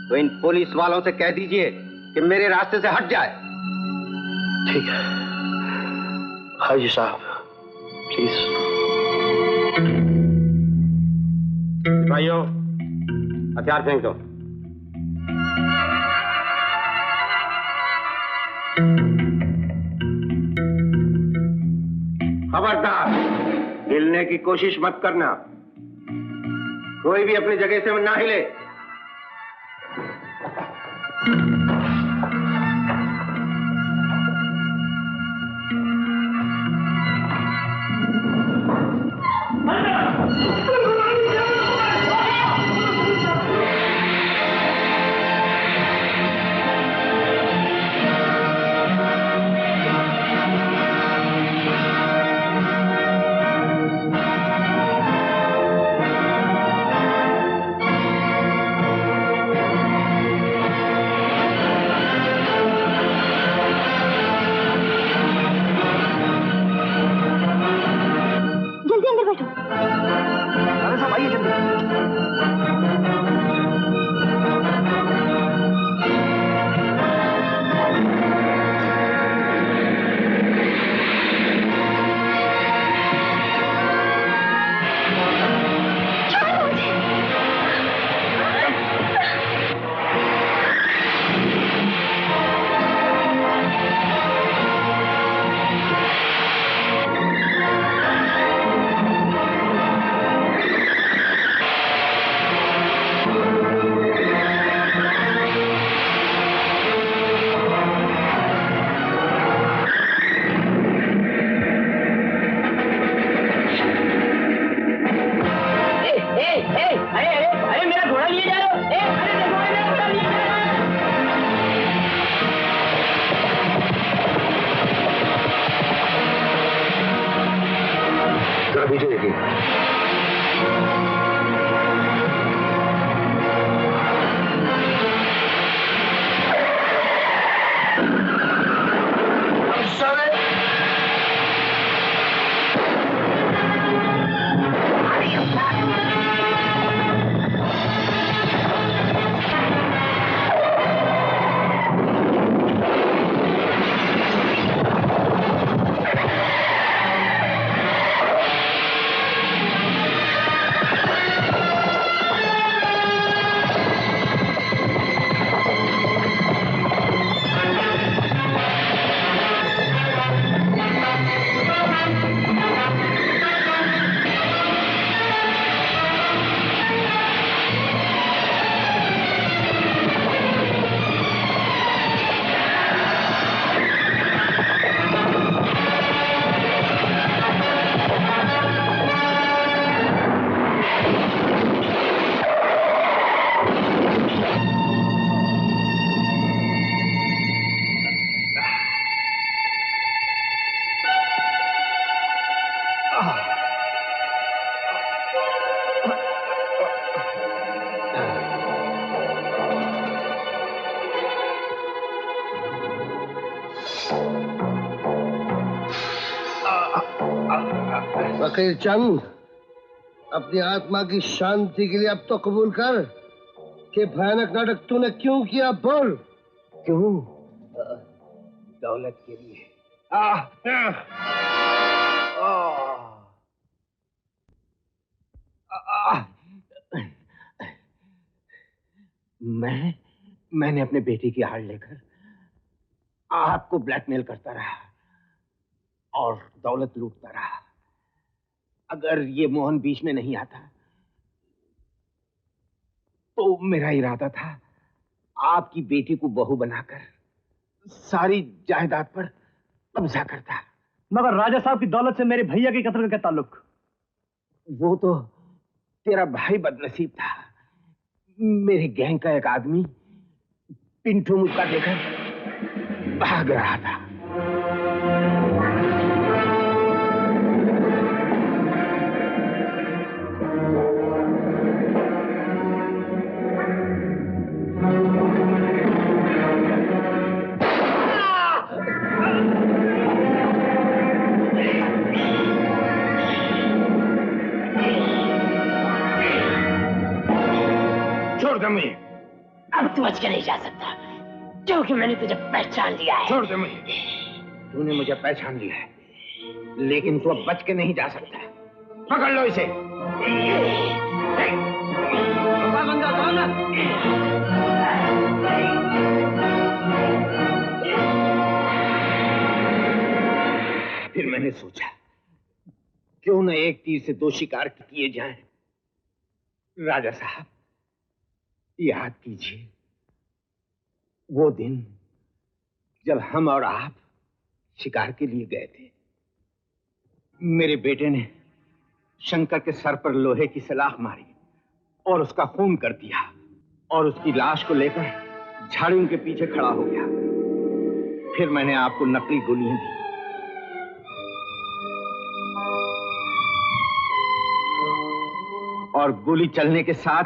तो इन पुलिस वालों से कह दीजिए कि मेरे रास्ते से हट जाए। ठीक है हाजी साहब, प्लीज। भाइयों, हथियार फेंक दो। खबरदार, हिलने की कोशिश मत करना। कोई भी अपनी जगह से ना हिले। फकीर चंद, अपनी आत्मा की शांति के लिए अब तो कबूल कर कि भयानक नाटक तूने क्यों किया, बोल। क्यों? दौलत के लिए। मैंने अपने बेटे की हार लेकर आपको ब्लैकमेल करता रहा और दौलत लूटता रहा। अगर ये मोहन बीच में नहीं आता तो मेरा इरादा था आपकी बेटी को बहू बनाकर सारी जायदाद पर कब्जा करता। मगर राजा साहब की दौलत से मेरे भैया के कत्ल का क्या ताल्लुक? वो तो तेरा भाई बदनसीब था। मेरे गैंग का एक आदमी पिंटू मुझका देकर भाग रहा था। छोड़ दे मुझे। अब तू बच के नहीं जा सकता क्योंकि मैंने तुझे पहचान लिया है। छोड़ दे मुझे। तूने मुझे पहचान लिया है लेकिन तू अब बच के नहीं जा सकता। पकड़ लो इसे। फिर मैंने सोचा क्यों न एक तीर से दो शिकार किए जाएं। राजा साहब याद कीजिए वो दिन जब हम और आप शिकार के लिए गए थे। मेरे बेटे ने शंकर के सर पर लोहे की सलाख मारी और उसका खून कर दिया और उसकी लाश को लेकर झाड़ियों के पीछे खड़ा हो गया। फिर मैंने आपको नकली गोलियां दी। और गोली चलने के साथ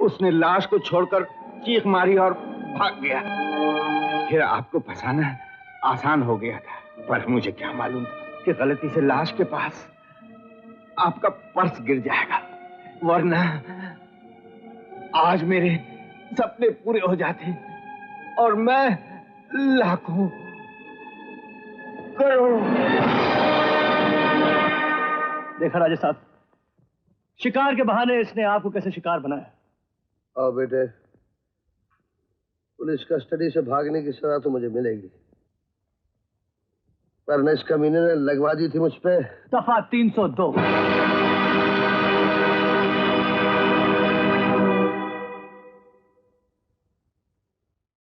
उसने लाश को छोड़कर चीख मारी और भाग गया। फिर आपको फंसाना आसान हो गया था, पर मुझे क्या मालूम कि गलती से लाश के पास आपका पर्स गिर जाएगा, वरना आज मेरे सपने पूरे हो जाते और मैं लाखों करोड़ों। देखा राजा साहब, शिकार के बहाने इसने आपको कैसे शिकार बनाया। आओ बेटे, पुलिस कस्टडी से भागने की सजा तो मुझे मिलेगी, पर न इस कमीने ने लगवा दी थी मुझ पे दफा 302।